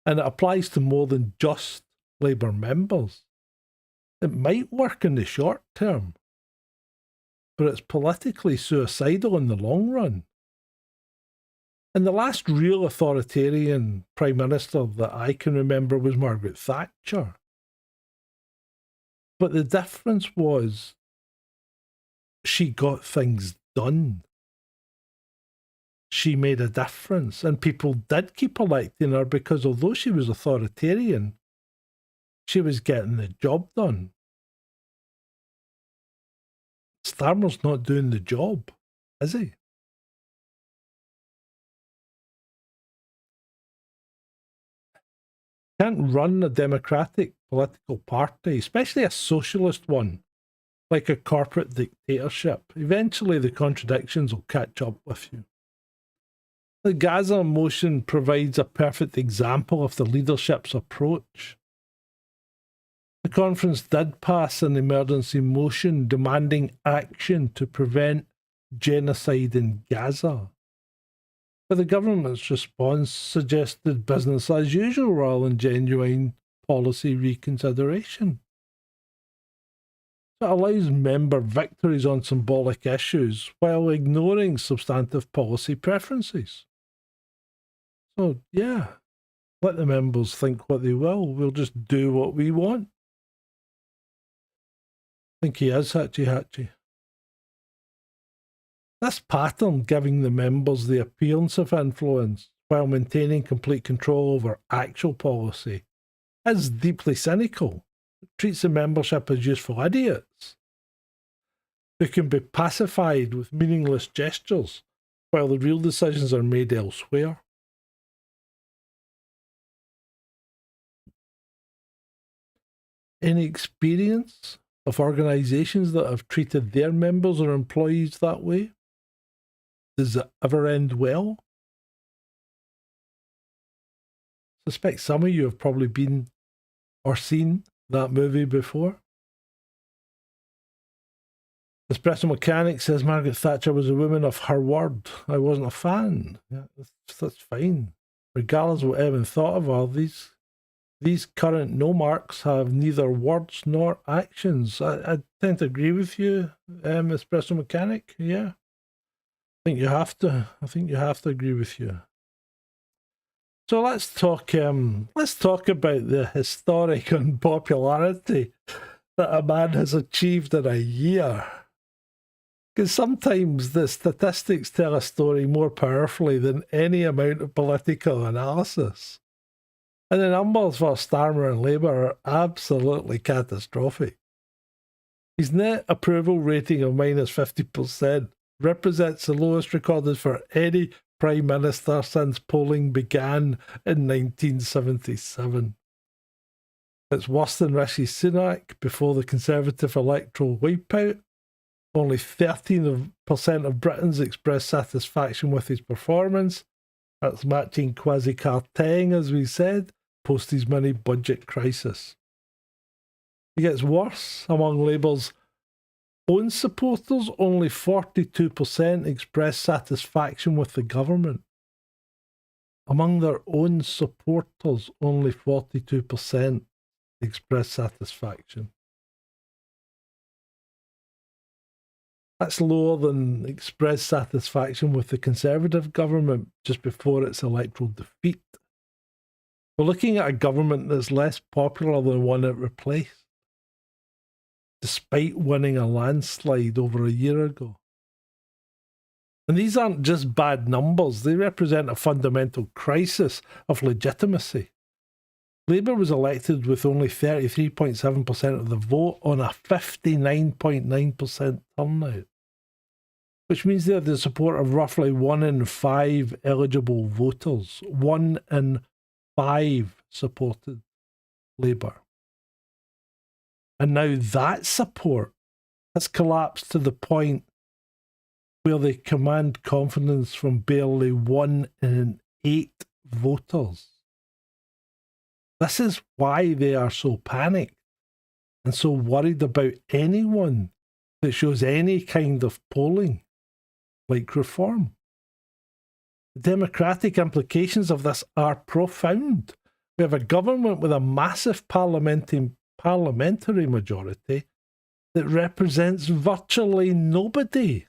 S2: and it applies to more than just Labour members, it might work in the short term, but it's politically suicidal in the long run. And the last real authoritarian Prime Minister that I can remember was Margaret Thatcher. But the difference was she got things done. She made a difference, and people did keep electing her because although she was authoritarian, she was getting the job done. Starmer's not doing the job, is he? Can't run a democratic political party, especially a socialist one, like a corporate dictatorship. Eventually the contradictions will catch up with you. The Gaza motion provides a perfect example of the leadership's approach. The conference did pass an emergency motion demanding action to prevent genocide in Gaza. But the government's response suggested business as usual rather than genuine policy reconsideration. It allows member victories on symbolic issues while ignoring substantive policy preferences. So, yeah, let the members think what they will. We'll just do what we want. I think he is hatchy. This pattern, giving the members the appearance of influence while maintaining complete control over actual policy, is deeply cynical. It treats the membership as useful idiots who can be pacified with meaningless gestures while the real decisions are made elsewhere. Any experience of organisations that have treated their members or employees that way? Does it ever end well? I suspect some of you have probably been or seen that movie before. Espresso Mechanic says Margaret Thatcher was a woman of her word. I wasn't a fan. Yeah, that's fine. Regardless of what Evan thought of her, these current no marks have neither words nor actions. I tend to agree with you, Espresso Mechanic. Yeah, I think you have to agree with you. So let's talk about the historic unpopularity that a man has achieved in a year. Because sometimes the statistics tell a story more powerfully than any amount of political analysis. And the numbers for Starmer and Labour are absolutely catastrophic. His net approval rating of minus 50% represents the lowest recorded for any Prime Minister since polling began in 1977. It's worse than Rishi Sunak before the Conservative electoral wipeout. Only 13% of Britons expressed satisfaction with his performance. That's matching Kwasi Kwarteng, as we said, post his mini budget crisis. It gets worse. Among Labour's own supporters, only 42% expressed satisfaction with the government. Among their own supporters, only 42% expressed satisfaction. That's lower than expressed satisfaction with the Conservative government just before its electoral defeat. We're looking at a government that's less popular than the one it replaced, despite winning a landslide over a year ago. And these aren't just bad numbers, they represent a fundamental crisis of legitimacy. Labour was elected with only 33.7% of the vote on a 59.9% turnout, which means they had the support of roughly 1 in 5 eligible voters. 1 in 5 supported Labour. And now that support has collapsed to the point where they command confidence from barely 1 in 8 voters. This is why they are so panicked and so worried about anyone that shows any kind of polling like reform. The democratic implications of this are profound. We have a government with a massive parliamentary majority that represents virtually nobody.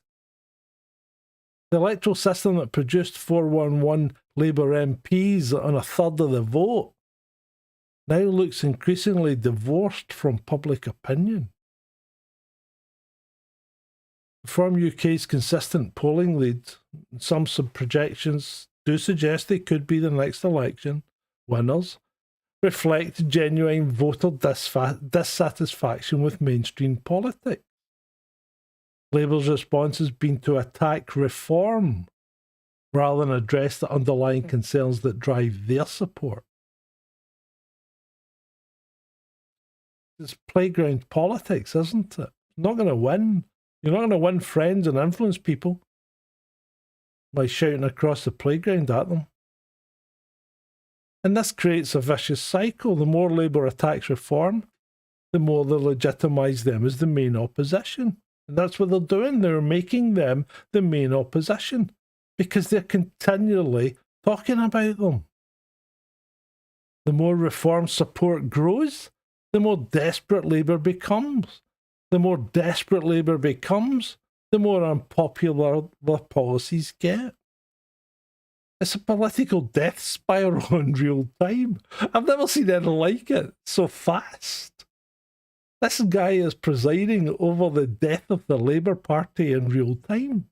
S2: The electoral system that produced 411 Labour MPs on a third of the vote now looks increasingly divorced from public opinion. From UK's consistent polling lead, some projections do suggest they could be the next election winners, reflect genuine voter dissatisfaction with mainstream politics. Labour's response has been to attack reform rather than address the underlying concerns that drive their support. It's playground politics, isn't it? Not going to win. You're not going to win friends and influence people by shouting across the playground at them. And this creates a vicious cycle. The more Labour attacks reform, the more they legitimise them as the main opposition. And that's what they're doing. They're making them the main opposition because they're continually talking about them. The more reform support grows, the more desperate Labour becomes. The more desperate Labour becomes, the more unpopular the policies get. It's a political death spiral in real time. I've never seen anything like it so fast. This guy is presiding over the death of the Labour Party in real time.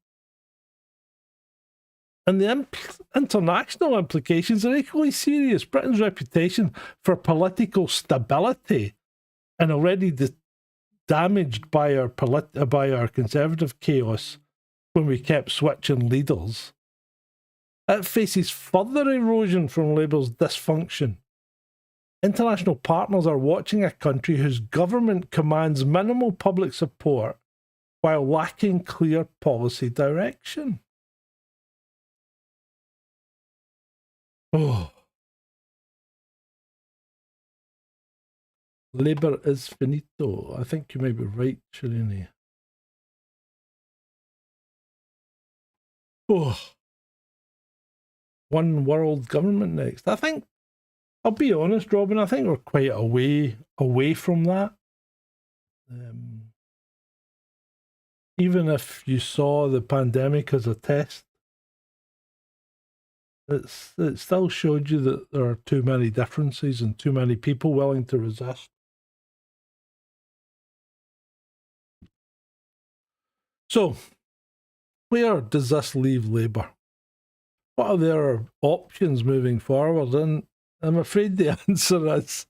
S2: And the international implications are equally serious. Britain's reputation for political stability, and already damaged by our Conservative chaos when we kept switching leaders, it faces further erosion from Labour's dysfunction. International partners are watching a country whose government commands minimal public support while lacking clear policy direction. Oh. Labour is finito. I think you may be right, Shalini. Oh. One world government next. I think, I'll be honest, Robin, I think we're quite away from that. Even if you saw the pandemic as a test, it still showed you that there are too many differences and too many people willing to resist. So, where does this leave Labour? What are their options moving forward? And I'm afraid the answer is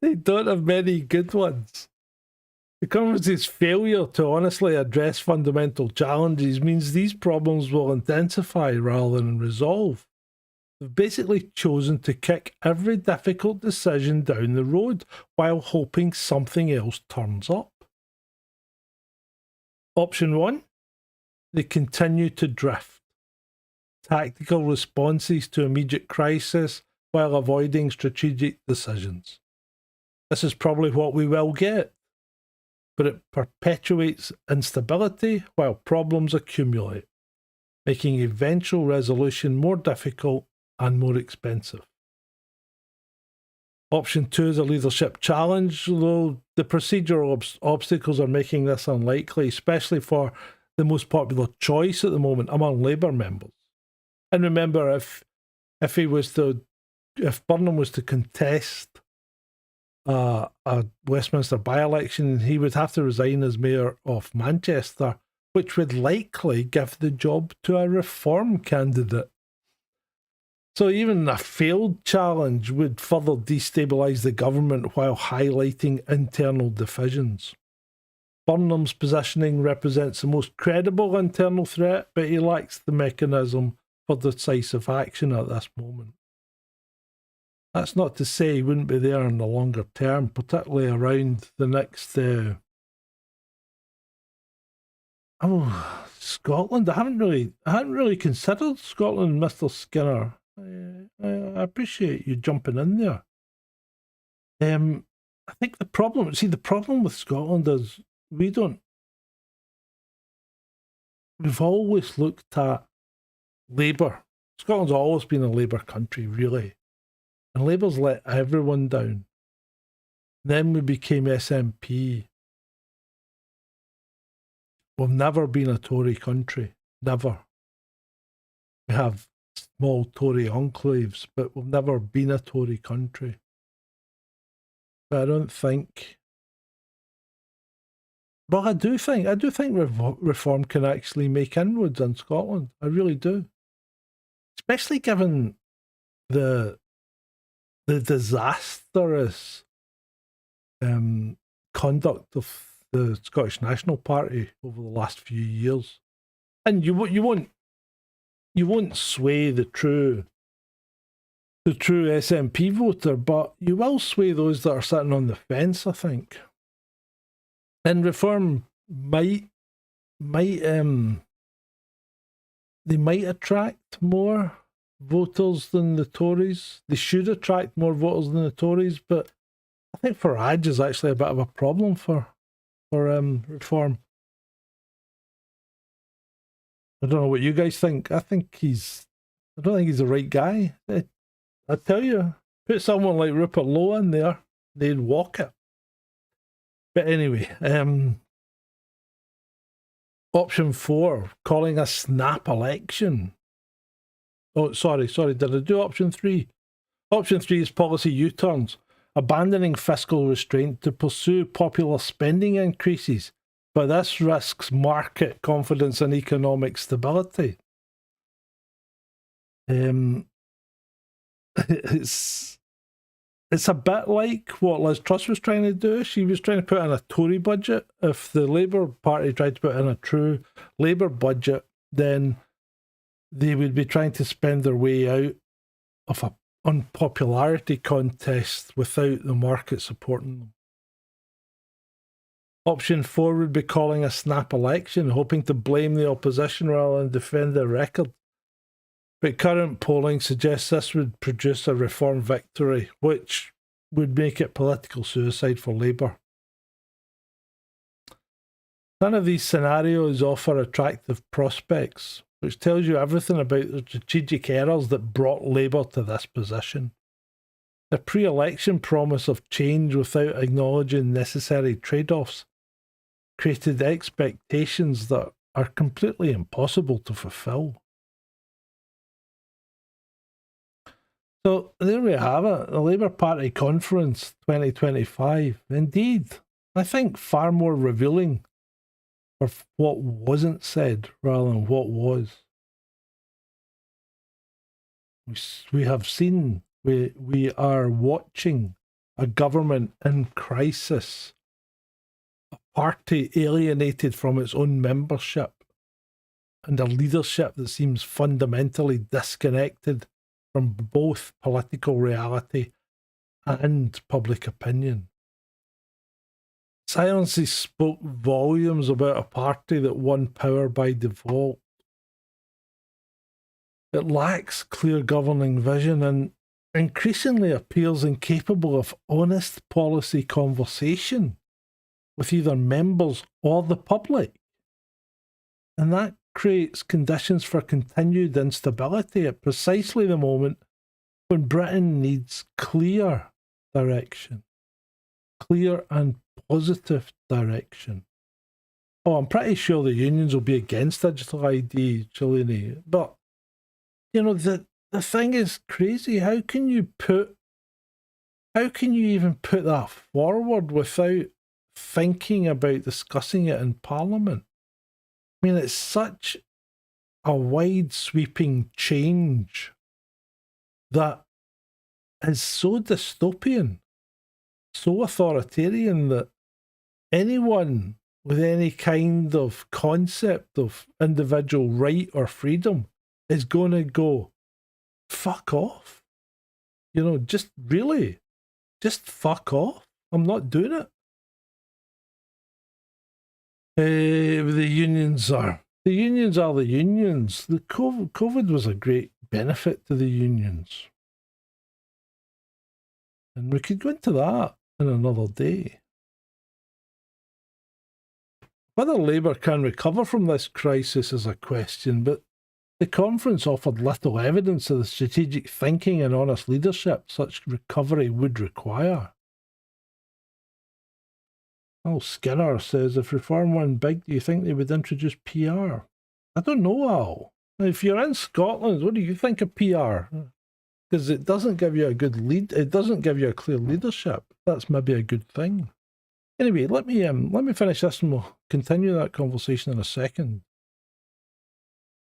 S2: they don't have many good ones. The Conference's failure to honestly address fundamental challenges means these problems will intensify rather than resolve. They've basically chosen to kick every difficult decision down the road while hoping something else turns up. Option 1, they continue to drift. Tactical responses to immediate crisis while avoiding strategic decisions. This is probably what we will get, but it perpetuates instability while problems accumulate, making eventual resolution more difficult and more expensive. Option 2 is a leadership challenge, though the procedural obstacles are making this unlikely, especially for the most popular choice at the moment among Labour members. And remember, if Burnham was to contest a Westminster by-election, he would have to resign as Mayor of Manchester, which would likely give the job to a Reform candidate. So even a failed challenge would further destabilise the government while highlighting internal divisions. Burnham's positioning represents the most credible internal threat, but he lacks the mechanism for decisive action at this moment. That's not to say he wouldn't be there in the longer term, particularly around the next Scotland. I hadn't really considered Scotland, Mr. Skinner. I appreciate you jumping in there. I think the problem with Scotland is we've always looked at Labour. Scotland's always been a Labour country, really. And Labour's let everyone down. Then we became SNP. We've never been a Tory country. Never. We have small Tory enclaves, but we've never been a Tory country. But I don't think... Well, I do think Reform can actually make inroads in Scotland. I really do. Especially given the disastrous conduct of the Scottish National Party over the last few years. And you won't sway the true SNP voter, but you will sway those that are sitting on the fence, I think. And Reform might attract more voters than the Tories. They should attract more voters than the Tories, but I think Farage is actually a bit of a problem for Reform. I don't know what you guys think. I don't think he's the right guy. I tell you, put someone like Rupert Lowe in there, they'd walk it. But anyway, option 4, calling a snap election. Oh, sorry, did I do option 3? Option 3 is policy U-turns, abandoning fiscal restraint to pursue popular spending increases, but this risks market confidence and economic stability. It's a bit like what Liz Truss was trying to do. She was trying to put in a Tory budget. If the Labour Party tried to put in a true Labour budget, then they would be trying to spend their way out of an unpopularity contest without the market supporting them. Option 4 would be calling a snap election, hoping to blame the opposition rather than defend their record. But current polling suggests this would produce a Reform victory, which would make it political suicide for Labour. None of these scenarios offer attractive prospects, which tells you everything about the strategic errors that brought Labour to this position. The pre-election promise of change without acknowledging necessary trade-offs created expectations that are completely impossible to fulfil. So there we have it, the Labour Party Conference 2025. Indeed, I think far more revealing for what wasn't said rather than what was. We have seen, we are watching a government in crisis, a party alienated from its own membership, and a leadership that seems fundamentally disconnected from both political reality and public opinion. Silences spoke volumes about a party that won power by default. It lacks clear governing vision and increasingly appears incapable of honest policy conversation with either members or the public. And that creates conditions for continued instability at precisely the moment when Britain needs clear direction, clear and positive direction. Oh, I'm pretty sure the unions will be against digital ID, Cellini, but you know, the thing is crazy. How can you even put that forward without thinking about discussing it in Parliament? I mean, it's such a wide sweeping change that is so dystopian, so authoritarian, that anyone with any kind of concept of individual right or freedom is going to go, fuck off. You know, just fuck off. I'm not doing it. The unions are the unions. The COVID was a great benefit to the unions. And we could go into that in another day. Whether Labour can recover from this crisis is a question, but the conference offered little evidence of the strategic thinking and honest leadership such recovery would require. Al Skinner says, if reform went big, do you think they would introduce PR? I don't know, Al. If you're in Scotland, what do you think of PR? Because it doesn't give you a good lead. It doesn't give you a clear leadership. That's maybe a good thing. Anyway, let me finish this and we'll continue that conversation in a second.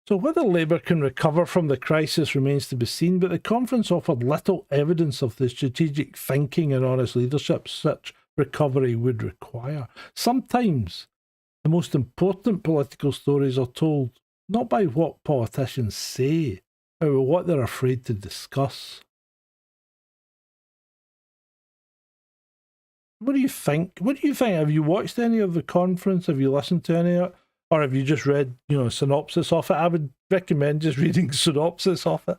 S2: So whether Labour can recover from the crisis remains to be seen, but the conference offered little evidence of the strategic thinking and honest leadership such recovery would require. Sometimes the most important political stories are told not by what politicians say, but by what they're afraid to discuss. What do you think? Have you watched any of the conference? Have you listened to any of it? Or have you just read, a synopsis of it? I would recommend just reading synopsis of it,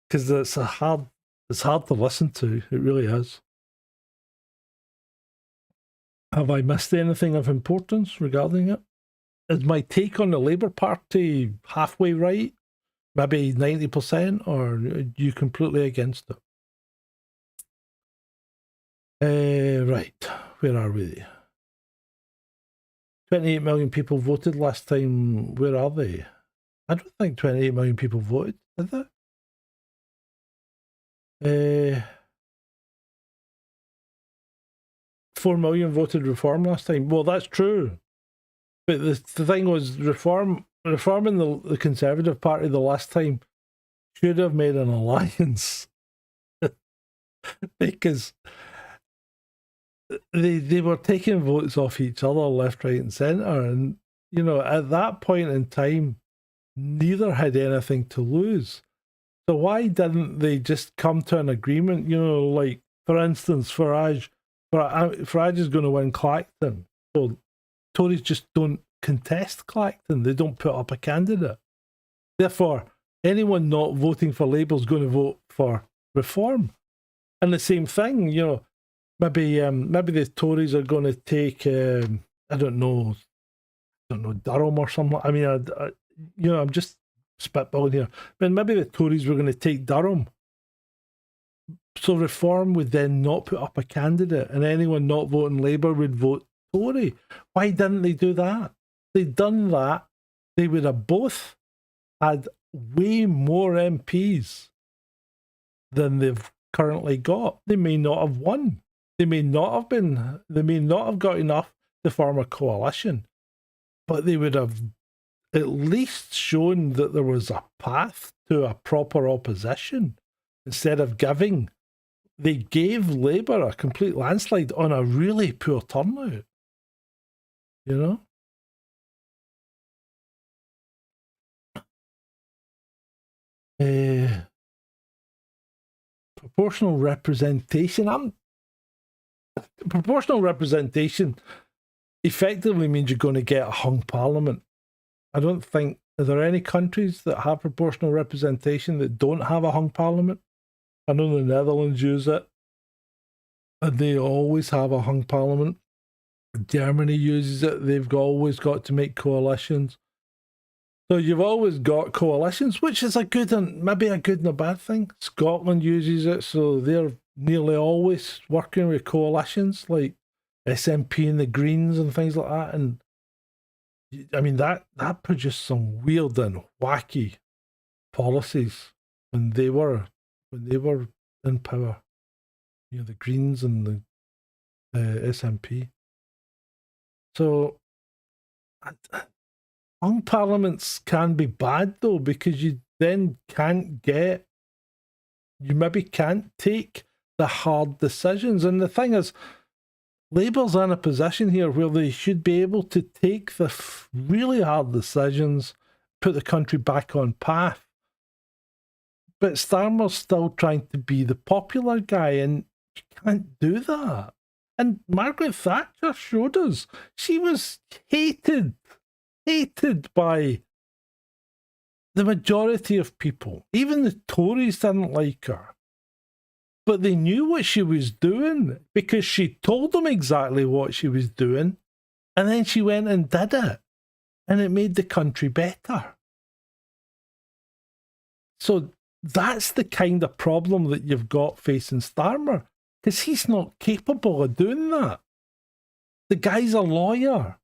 S2: because it's hard to listen to. It really is. Have I missed anything of importance regarding it? Is my take on the Labour Party halfway right? Maybe 90%, or are you completely against it? Right, where are we? 28 million people voted last time. Where are they? I don't think 28 million people voted, did they? 4 million voted reform last time. Well, that's true. But the thing was, reforming the Conservative Party the last time should have made an alliance. Because they were taking votes off each other left, right and centre, and at that point in time neither had anything to lose. So why didn't they just come to an agreement? Like, for instance, Farage is going to win Clacton, so Tories just don't contest Clacton. They don't put up a candidate. Therefore, anyone not voting for Labour is going to vote for reform. And the same thing, maybe the Tories are going to take, I don't know, Durham or something. I mean, I'm just spitballing here. But maybe the Tories were going to take Durham. So reform would then not put up a candidate, and anyone not voting Labour would vote Tory. Why didn't they do that? If they'd done that, they would have both had way more MPs than they've currently got. They may not have won. They may not have got enough to form a coalition. but they would have at least shown that there was a path to a proper opposition instead of giving. They gave Labour a complete landslide on a really poor turnout. You know? Proportional representation. Proportional representation effectively means you're going to get a hung parliament. I don't think, are there any countries that have proportional representation that don't have a hung parliament? I know the Netherlands use it, and they always have a hung parliament. Germany uses it. They've always got to make coalitions. So you've always got coalitions, which is a good and maybe a good and a bad thing. Scotland uses it, so they're nearly always working with coalitions like SNP and the Greens and things like that. And I mean that produced some weird and wacky policies when they were in power. You know, the Greens and the SNP. So hung parliaments can be bad though, because you then you maybe can't take the hard decisions. And the thing is, Labour's in a position here where they should be able to take the really hard decisions, put the country back on path. But Starmer's still trying to be the popular guy, and you can't do that. And Margaret Thatcher showed us she was hated by the majority of people. Even the Tories didn't like her. But they knew what she was doing because she told them exactly what she was doing, and then she went and did it, and it made the country better. So that's the kind of problem that you've got facing Starmer, because he's not capable of doing that. The guy's a lawyer.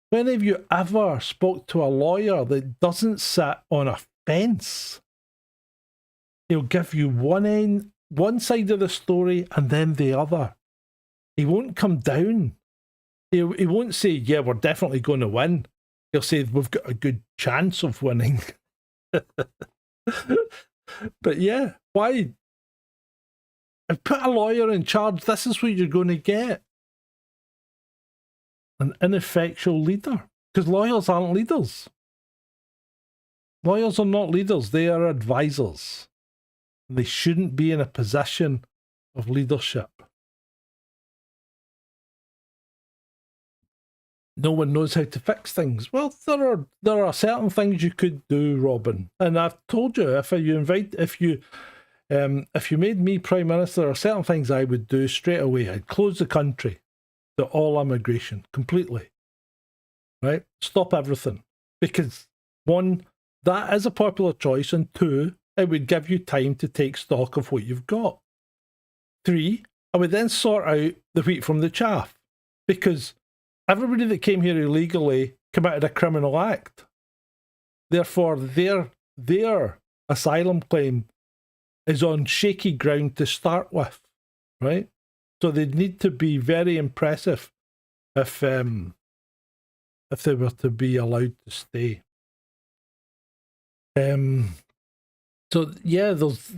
S2: When have you ever spoke to a lawyer that doesn't sit on a fence? He'll give you one side of the story and then the other. He won't come down. He won't say, yeah, we're definitely going to win. He'll say, we've got a good chance of winning. But yeah, why? I've put a lawyer in charge. This is what you're going to get. An ineffectual leader. Because lawyers aren't leaders. Lawyers are not leaders. They are advisors. They shouldn't be in a position of leadership. No one knows how to fix things. Well, there are certain things you could do, Robin. And I've told you, if you made me Prime Minister, there are certain things I would do straight away. I'd close the country to all immigration completely. Right? Stop everything. Because one, that is a popular choice, and two, it would give you time to take stock of what you've got. Three, I would then sort out the wheat from the chaff, because everybody that came here illegally committed a criminal act. Therefore, their asylum claim is on shaky ground to start with, right? So they'd need to be very impressive if they were to be allowed to stay. So yeah, there's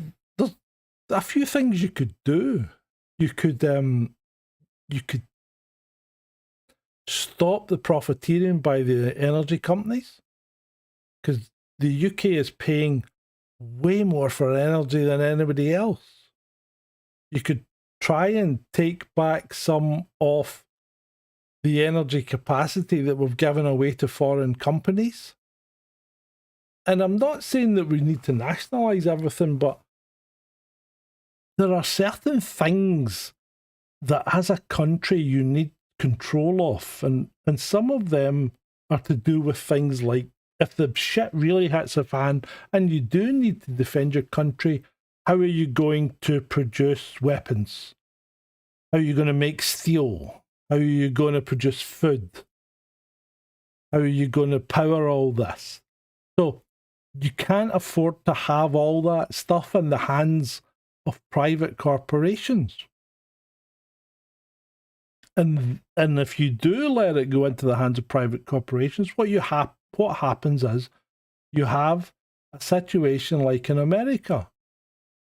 S2: a few things you could do. You could stop the profiteering by the energy companies, because the UK is paying way more for energy than anybody else. You could try and take back some of the energy capacity that we've given away to foreign companies. And I'm not saying that we need to nationalise everything, but there are certain things that as a country you need control of. And some of them are to do with things like, if the shit really hits the fan and you do need to defend your country, how are you going to produce weapons? How are you going to make steel? How are you going to produce food? How are you going to power all this? So you can't afford to have all that stuff in the hands of private corporations. And if you do let it go into the hands of private corporations, what happens is you have a situation like in America,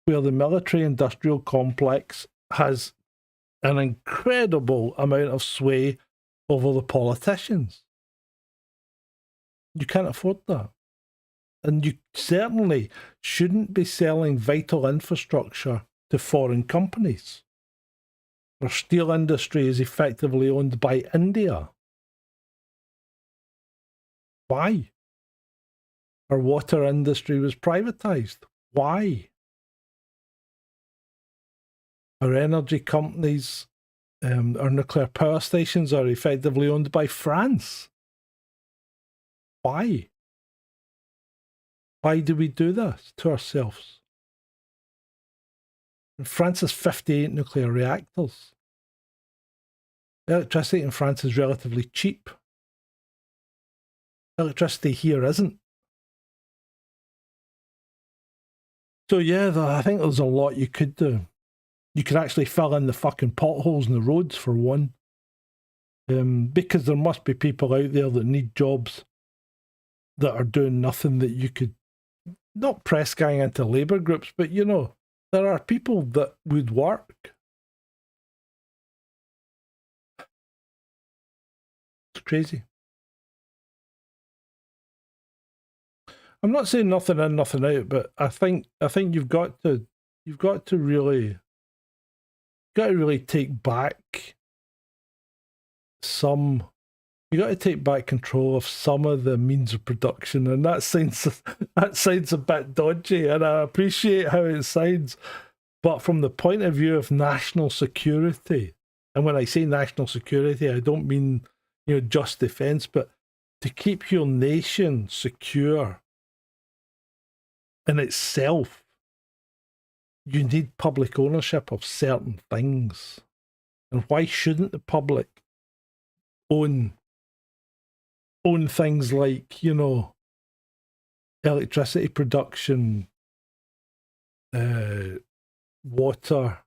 S2: where the military-industrial complex has an incredible amount of sway over the politicians. You can't afford that. And you certainly shouldn't be selling vital infrastructure to foreign companies. Our steel industry is effectively owned by India. Why? Our water industry was privatized. Why? Our energy companies, our nuclear power stations are effectively owned by France. Why? Why do we do this to ourselves? And France has 58 nuclear reactors. Electricity in France is relatively cheap. Electricity here isn't. So yeah, I think there's a lot you could do. You could actually fill in the fucking potholes in the roads for one. Because there must be people out there that need jobs that are doing nothing that you could, not press gang into labour groups, but you know, there are people that would work. It's crazy. I'm not saying nothing in, nothing out, but I think you've got to really take back some. You got to take back control of some of the means of production, and that sounds a bit dodgy, and I appreciate how it sounds, but from the point of view of national security, and when I say national security, I don't mean just defence, but to keep your nation secure in itself, you need public ownership of certain things. And why shouldn't the public own things like, electricity production, water,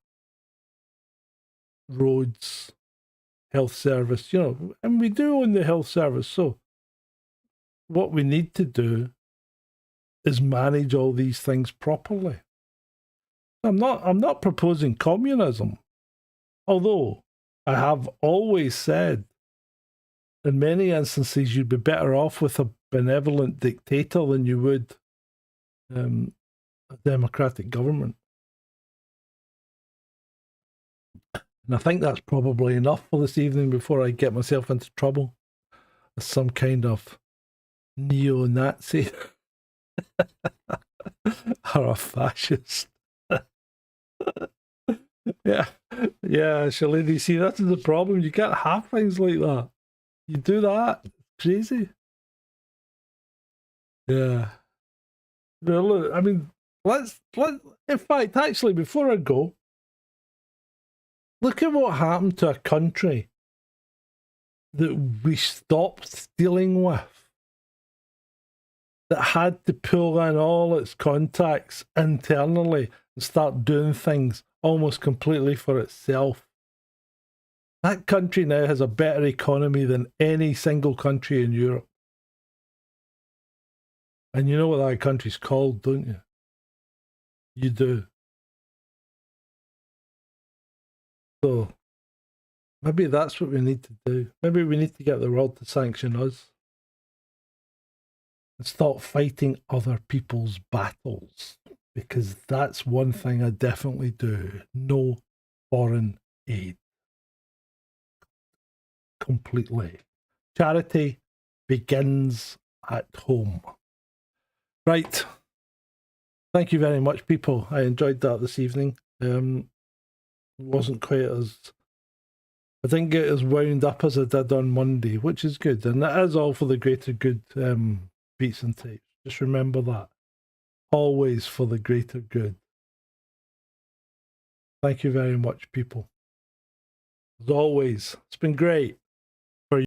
S2: roads, health service, and we do own the health service. So what we need to do is manage all these things properly. I'm not proposing communism, although I have always said in many instances you'd be better off with a benevolent dictator than you would a democratic government. And I think that's probably enough for this evening before I get myself into trouble as some kind of neo-Nazi or a fascist. Yeah, Shalini, see, that's the problem. You can't have things like that. You do that, it's crazy. Yeah. Well, look, I mean, let's in fact, actually, before I go, look at what happened to a country that we stopped dealing with, that had to pull in all its contacts internally and start doing things almost completely for itself. That country now has a better economy than any single country in Europe. And you know what that country's called, don't you? You do. So maybe that's what we need to do. Maybe we need to get the world to sanction us and stop fighting other people's battles. Because that's one thing I definitely do. No foreign aid. Completely. Charity begins at home. Right. Thank you very much, people. I enjoyed that this evening. Wasn't quite as... I didn't get as wound up as I did on Monday, which is good. And that is all for the greater good, beats and tapes. Just remember that. Always for the greater good. Thank you very much, people. As always, it's been great.